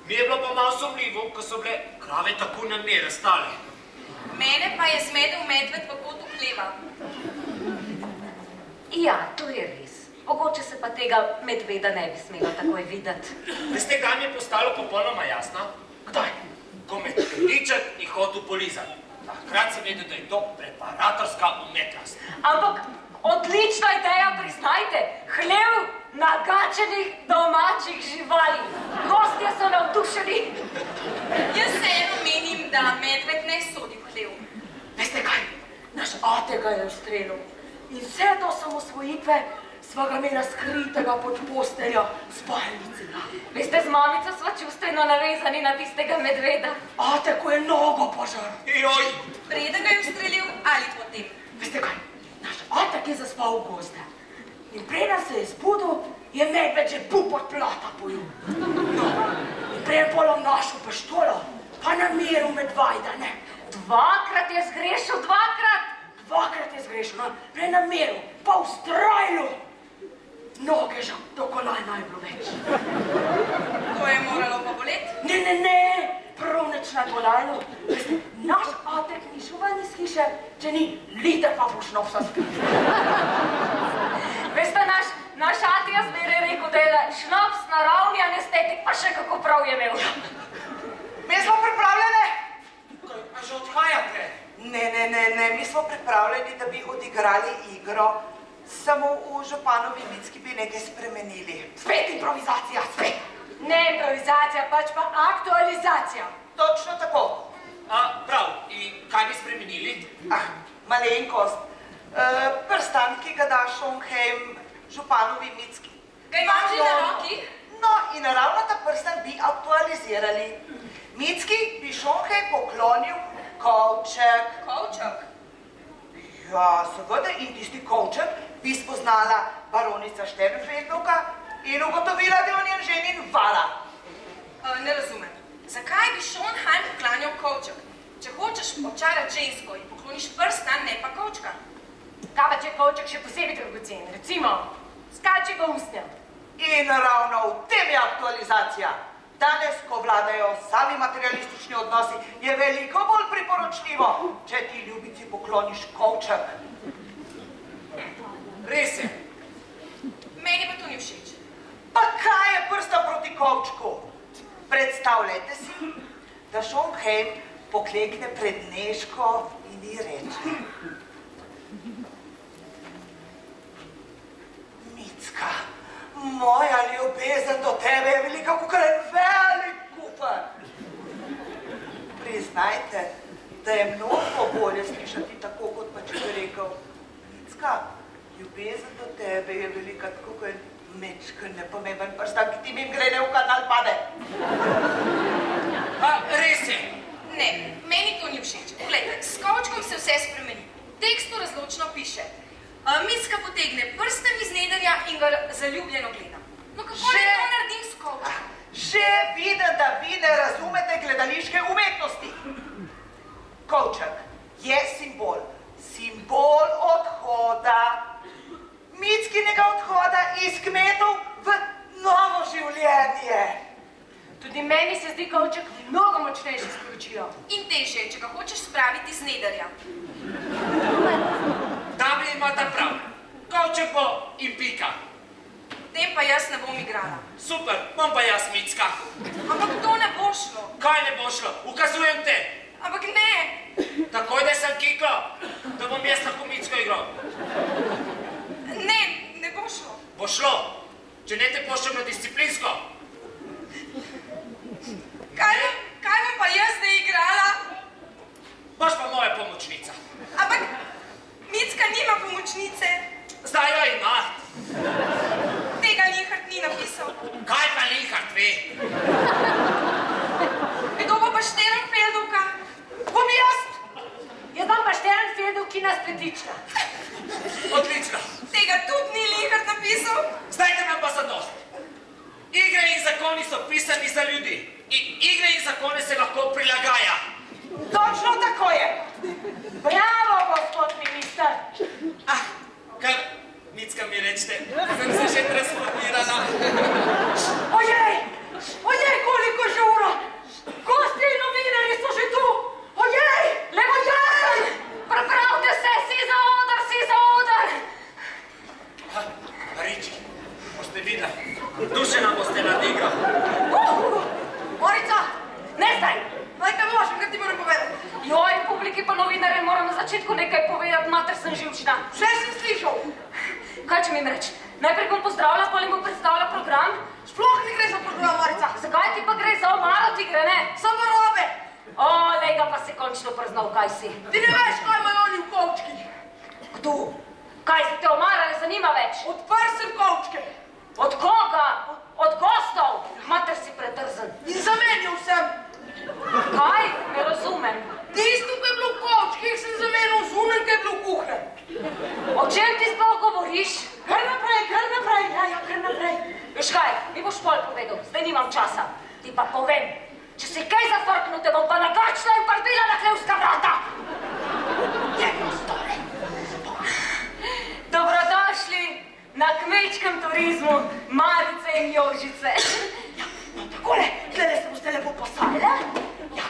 Mi je bilo pa malo sumljivo, ko so bile krave tako na mere stale. Mene pa je zmedel medved v kotu hleva. Ja, to je res. Mogoče se pa tega medveda ne bi smelo takoj videti. Veste, kdaj mi je postalo popolnoma jasno? Kdaj? Ko me liček ni hotel polizati. Takrat sem vedel, da je to preparatorska umetnost. Ampak odlična ideja, priznajte. Hlev nagačenih domačih živali. Gostje so navdušeni. Jaz vseeno menim, da medved ne sodi v hlev. Veste kaj? Naš ate ga je ustrelil. In vse do samosvojitve sva ga imela skritega pod posteljo spalnice. Veste, z mamico sva čustveno navezani na tistega medveda. Ate, ko je nogo požaril. Joj! Preden ga je ustrelil ali potem. Veste kaj? Naš otak je zaspal v gozde. In preden se je zbudil, je medved že pup od plata pojel. No, in preden polom našel pištolo, pa nameril medvajda, ne. Dvakrat je zgrešil, dvakrat. Dvakrat je zgrešil, no, prenameril, pa ustrajil. Noge že do kolajna je bilo več. To je moralo pa boleti? Ne, prav nič na kolajno. Veste, naš otek ni šel ven iz hiše, če ni liter pa pošnopsa spil. Veste, naš ati je zmeraj rekel, da je šnops naravni anestetik, pa še kako prav je imel. Mi smo pripravljene? A že odhajate? Ne, mi smo pripravljeni, da bi odigrali igro. Samo v županovi Micki bi nekaj spremenili. Spet improvizacija, spet. Ne improvizacija, pač pa aktualizacija. Točno tako. Prav, in kaj bi spremenili? Malenkost. Prstan, ki ga da Schönheim županovi Micki. Ga imam že na roki? No, in ravno ta prstan bi aktualizirali. Micki bi Schönheim poklonil kovček. Kovček? Ja, seveda, in tisti kovček bi spoznala baronica Sternfeldovka in ugotovila, da je on njen ženin Vala. Ne razumem. Zakaj bi Schönheim poklanjal kovček? Če hočeš očarati žensko in pokloniš prstan, ne pa kovčka. Kaj pa če je kovček še posebej dragocen? Recimo, skačega usnja. In ravno v tem je aktualizacija. Danes, ko vladajo sami materialistični odnosi, je veliko bolj priporočljivo, če ti ljubici pokloniš kovček. Res je. Meni pa to ni všeč. Pa kaj je prstan proti kovčku? Predstavljajte si, da Schönheim poklekne pred Nežko in ji reče: Micka, moja ljubezen do tebe je velika kakor en velik kufer. Priznajte, da je mnogo bolje slišati tako, kot pa če bi rekel: Micka, ljubezen do tebe je velika tako kot en mečken nepomemben prstan, ki ti mimogrede v kanal pade. Res je. Ne, meni to ni všeč. Poglejte, s kovčkom se vse spremeni. V tekstu razločno piše: Micka potegne prstan iz nederja in ga zaljubljeno gleda. No kako naj to naredim s kovčkom? Že vidim, da vi ne razumete gledališke umetnosti. Kovček je simbol. Simbol odhoda. Mickinega odhoda iz kmetov v novo življenje. Tudi meni se zdi kovček mnogo močnejše sporočilo. In težje, če ga hočeš spraviti z nederja. Dame imata prav. Kovček bo in pika. Tem pa jaz ne bom igrala. Super, bom pa jaz, Micka. Ampak to ne bo šlo. Kaj ne bo šlo? Ukazujem te. Ampak ne. Takoj, da sem kiklo, da bom jaz lahko Micko igral. Ne bo šlo. Bo šlo, če ne te pošljem na disciplinsko. Kaj bom pa jaz zdaj igrala? Boš pa moja pomočnica. Ampak Micka nima pomočnice. Zdaj jo ima. Tega Linhart ni napisal. Kaj pa Linhart ve? Kdo bo pa Sternfeldovka? Bom jaz! Jaz bom pa Sternfeldovkina spletična. Odlično. Tega tudi ni Linhart napisal. Zdaj te nam pa zadost. Igre in zakoni so pisani za ljudi. In igre in zakone se lahko prilagaja. Točno tako je. Bravo, gospod minister. Kar, Micka mi rečete, sem se že transportirala. Ojej, koliko že ura publiki pa novinarjem moram na začetku nekaj povedati, mater sem živčna. Vse sem slišal. Kaj če mi jim reči? Najprej bom pozdravila, potem mu predstavila program. Sploh ne gre za program, Marica. Zakaj ti pa gre? Za omaro ti gre, ne? Samo robe. O, lega pa si končno priznal, kaj si. Ti ne veš, kaj imajo oni v kovčkih. Kdo? Kaj se te omara ne zanima več? Odprl sem kovčke. Od koga? Od gostov? Mater si pretrzen. In zamenjal sem. Kaj? Ne razumem. Tisto, ki je bilo v kovčkih, sem zamenjal z unem, ki je bilo v kuhne. O čem ti sploh govoriš? Kar naprej, ja, kar naprej. Veš kaj, mi boš pol povedal, zdaj nimam časa. Ti pa povem, če si kaj zafrknil, te bom pa nagačila in parbila na hlevska vrata. Jedno stole. Dobrodošli na kmečkem turizmu Marice in Jožice. Ja, no takole, tlele se boste lepo postavili. Ja,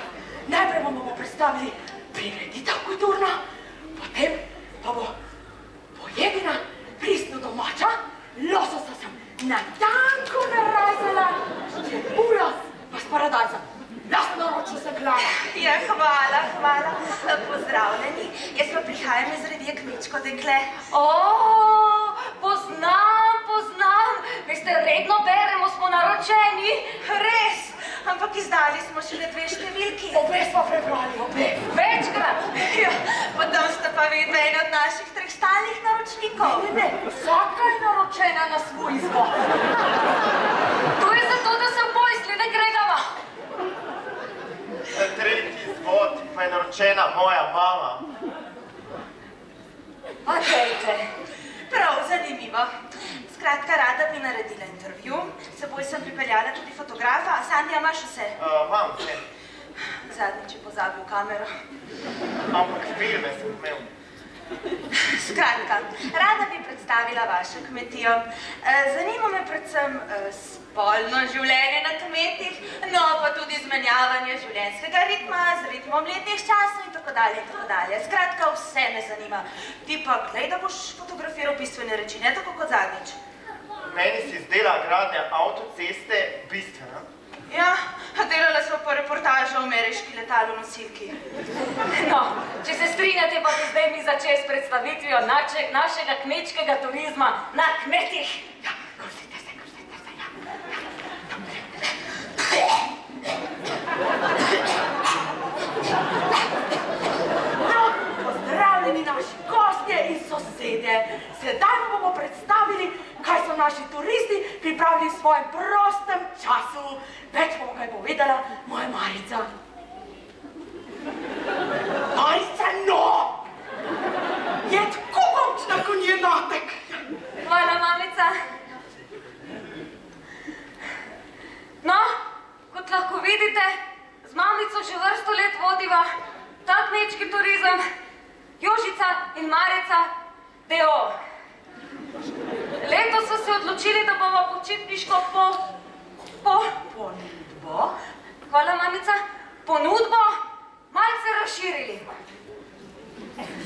najprej vam bomo predstavili prireditev kulturna, potem pa bo pojedina, pristno domača, lososa sem na tanko narezala, čebulo pa s paradajzom. Vlastnoročno se klala. Ja, hvala. Pozdravljeni. Jaz pa prihajam iz revije Kmečko dekle. O, poznam. Veste, redno beremo, smo naročeni. Res, ampak izdali smo šele 2 številki. Obe smo prebrali, obe. Večkrat. Ja, potem ste pa vi eni od naših 3 stalnih naročnikov. Ne, vsaka je naročena na svoj izbor. To je zato, da sem pojsli, ne gregava. Tretji izvod pa je naročena moja mama. A dejte. Prav zanimivo. Skratka, rada bi naredila intervju. S seboj sem pripeljala tudi fotografa. Sandija, imaš vse? Imam vse. Zadnjič je pozabil kamero. Ampak filme sem imel. Skratka, rada bi predstavila vašo kmetijo. Zanima me predvsem spolno življenje na kmetih, no pa tudi izmenjavanje življenjskega ritma z ritmom letnih časov in tako dalje. Skratka, vse me zanima. Ti pa glej, da boš fotografiral bistvene reči, ne tako kot zadnjič. Meni se izdela gradnja avtoceste bistvena. Ja, delala smo pa reportažo o ameriški letalonosilki. No, če se strinjate, pa bi zdaj mi začeli s predstavitvijo našega kmečkega turizma na kmetih. Ja, kursite se, ja. No, pozdravljeni naši gostje in sosedje. Sedaj vam bomo predstavili, kaj so naši turisti pripravili v svojem prostem času. Več bomo kaj povedala moja Marica. Marica, no! Je tako končna konjenatek. Hvala, mamica. No, kot lahko vidite, z mamico že vrsto let vodiva ta kmečki turizem, Jožica in Marica d.o.o. Letos so se odločili, da bomo počitniško Ponudbo? Hvala, mamica. Ponudbo malce razširili.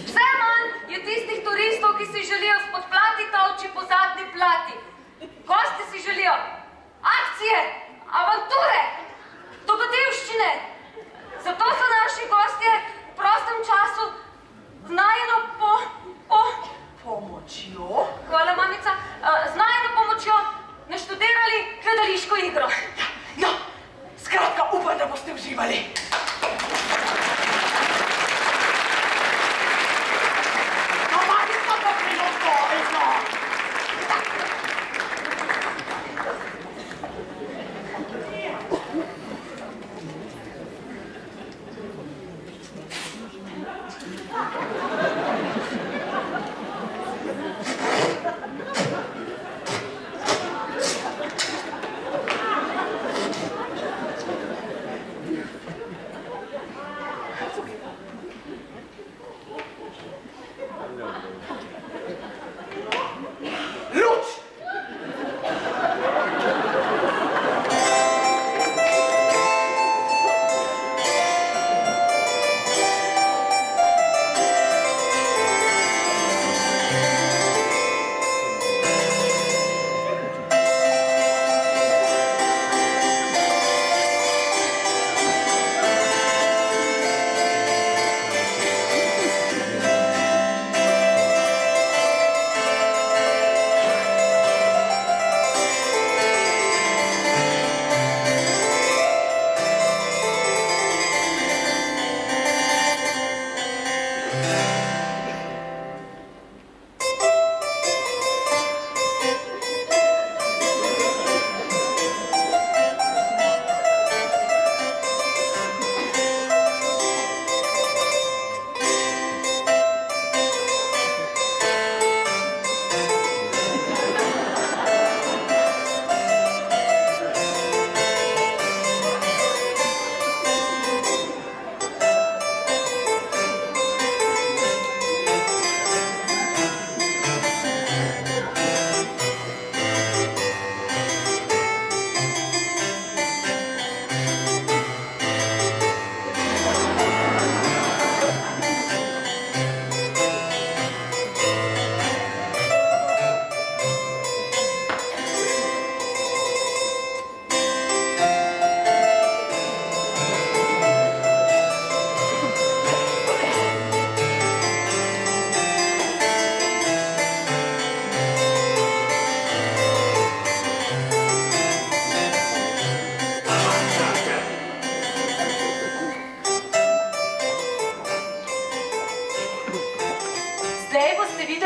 Vse manj je tistih turistov, ki si želijo spod plati tolči po zadnji plati. Gosti si želijo akcije, avanture, dogodivščine. Zato so naši gostje v prostem času z najino pomočjo? Hvala, mamica. Z najino pomočjo naštudirali gledališko igro. No, skratka, upam, da boste uživali. No, mamica pa priložbovezno.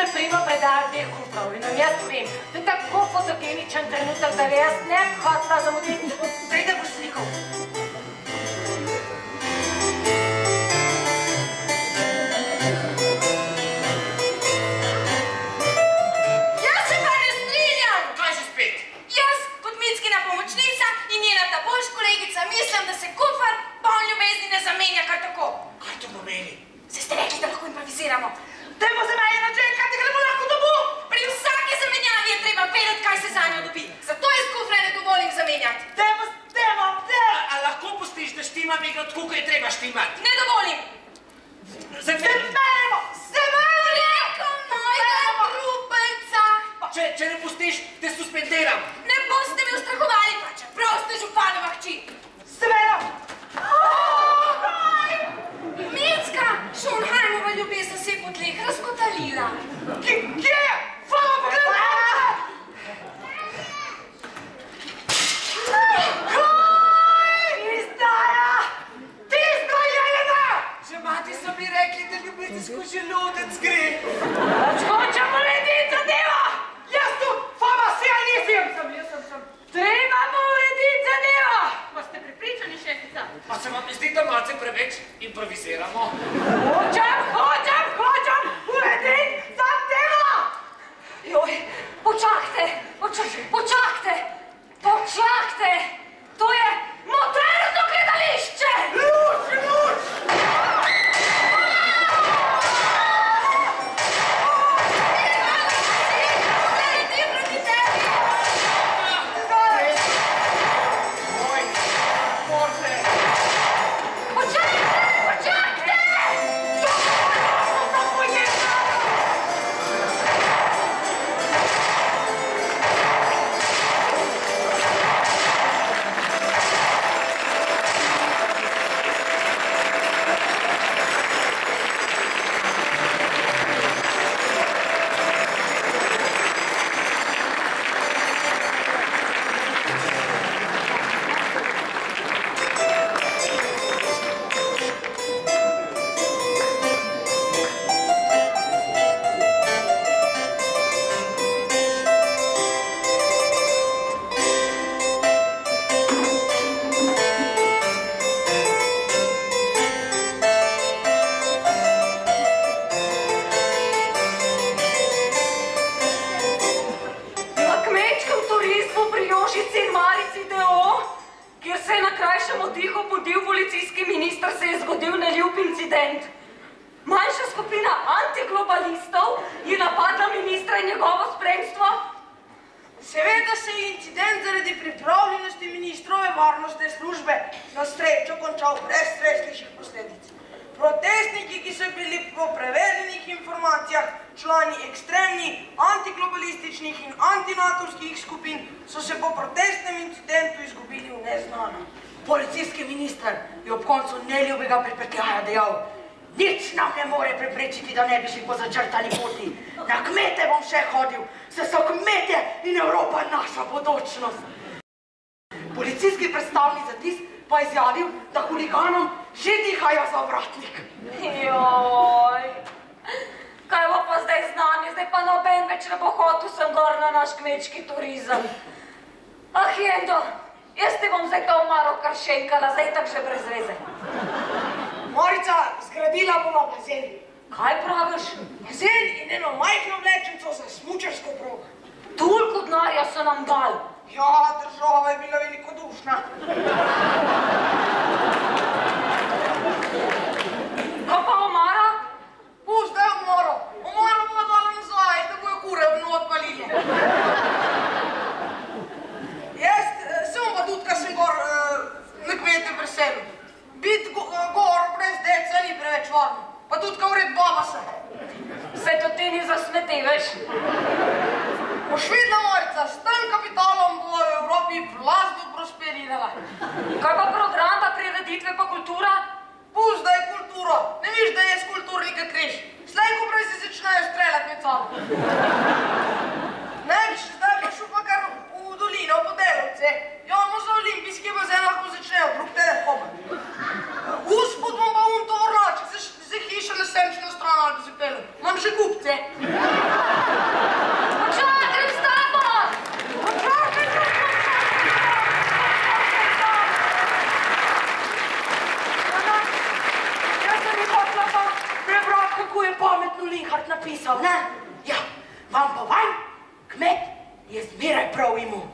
že prima predal dveh kufrov in jaz vem, to je tako fotogeničen trenutek, da jaz ne bi hotela zamuditi. Prejde boš slikal. Jaz se pa ne strinjam! Kaj že spet? Jaz, kot Mickina pomočnica in njena ta boljš kolegica, mislim, da se kufr poln ljubezni ne zamenja kar tako. Kaj to pomeni? Se ste rekli, da lahko improviziramo? Dajmo se maje na džek, kaj tega ne bo lahko dobu! Pri vsaki zamenjavi je treba vedeti, kaj se za njo dobi. Zato jaz kufre ne dovolim zamenjati. Dajmo! A lahko pustiš, da štimam igrat, koliko je treba štimati? Ne dovolim! Se menimo! Preko mojega trupelca! Če ne pustiš, te suspendiram. Ne boste me ustrahovali, pa čeprav ste županova hči. Seveda! Micka, Schonheimova ljubezen se je po tleh razkotalila. Kje je? Fala, pogledaj! Izdaja! Ti izdaljena! Že mati so mi rekli, da ljubezensko želodec gre. Skočamo urediti zadeva! Jaz tu, fama, si ali nisim? Jaz sem. Trebamo urediti zadeva! Pa ste prepričani, šefica? Pa se vam ne zdi, da malce preveč improviziramo? Hočem urediti zadeva! Joj, počakajte! To je moderno gledališče! Luč! Seveda se je incident zaradi pripravljenosti ministrove varnostne službe na srečo končal brez stresnejših posledic. Protestniki, ki so bili po preverjenih informacijah člani ekstremnih, antiglobalističnih in antinatovskih skupin, so se po protestnem incidentu izgubili v neznano. Policijski minister je ob koncu neljubega pripetljaja dejal: nič nam ne more preprečiti, da ne bi šli po začrtani poti. Na kmete bom še hodil, saj so kmetje in Evropa naša bodočnost. Policijski predstavnik za tisk pa je izjavil, da huliganom že dihajo za ovratnik. Joj, kaj bo pa zdaj z nami? Zdaj pa noben več ne bo hotel sem gor na naš kmečki turizem. Ah, Jendo, jaz te bom zdaj to omaro kar šenkala, zdaj tak že brez veze. Marica, zgradila bomo bazen. Kaj praviš? Bazen in eno majhno vlečnico za smučarsko progo. Toliko denarja so nam dali. Ja, država je bila velikodušna. Kaj pa omara? Pusti omaro. Omaro bomo dala nazaj, da bojo kure odpalili. Jaz se bom pa tudi, kar sem gor na kmete preselil. Biti gor brez deca ni preveč varno. Pa tudi, kao red baba se. Saj to ti ni zasmeti, veš? Boš videla, Marica, s tem kapitalom bo v Evropi blazno prosperirala. Kaj pa program, pa prireditve, pa kultura? Pusti, da je kultura. Ne viš, da je s kulturnika križ. Slej, ko prej se začnejo streljati med sabo. Ne viš, zdaj pa šel pa kar v dolino, v Podelovce. Javno za olimpijski bazen lahko začnejo drug telekoma. Gospod bom pa to vrlaček, za hišo na semčno stran ali bi se pelil. Imam še kupce. je pametno Linhart napisal, ne? Ja, vam povem, kmet je zmeraj prav imel.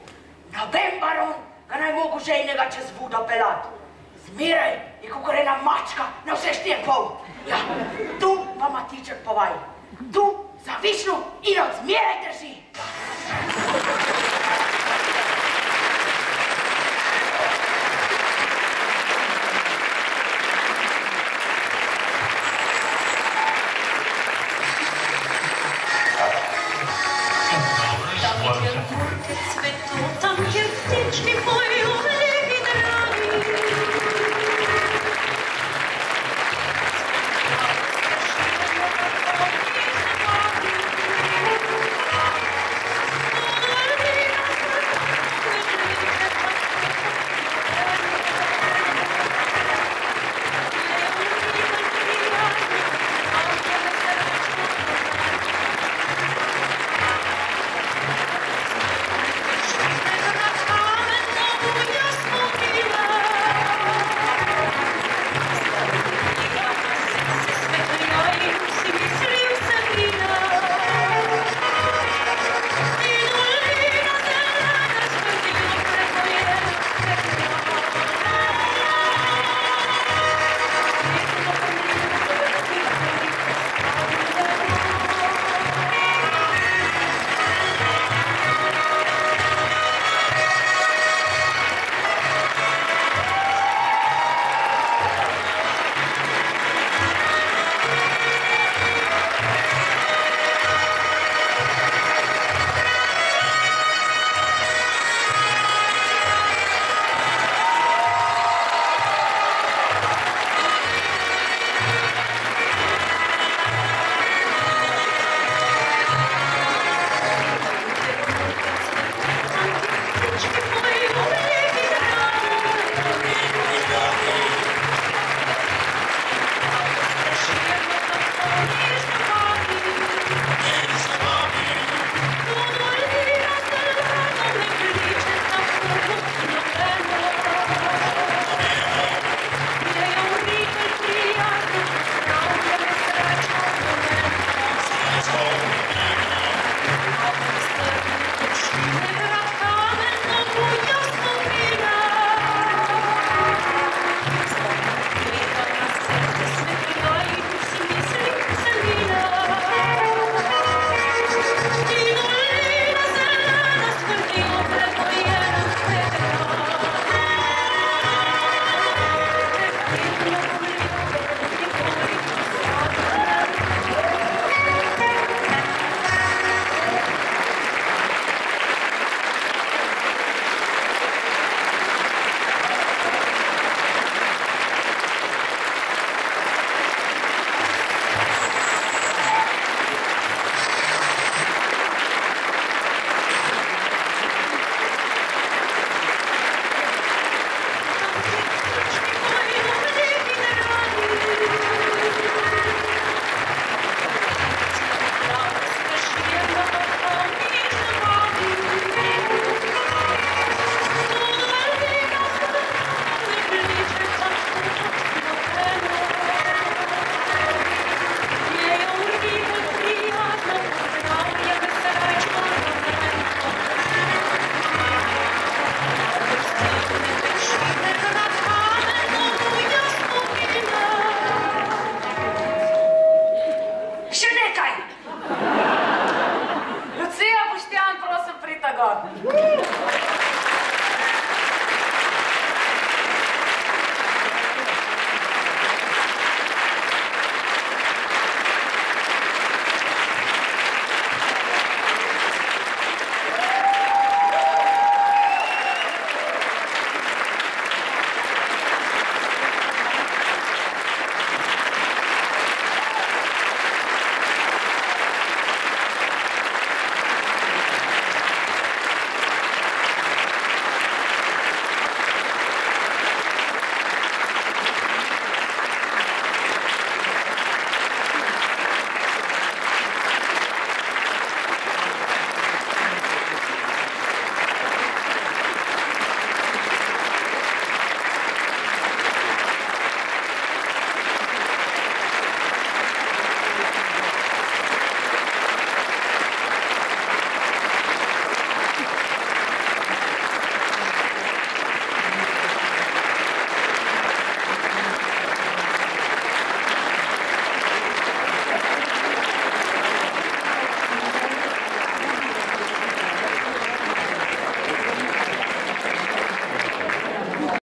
Noben baron ga naj mogu žejnega čez vodo pelat. Zmeraj je kakor ena mačka na vse 4,5. Ja, tu vam Matiček povaj. Tu za višnu in odzmeraj drži. Tam, kjer ptički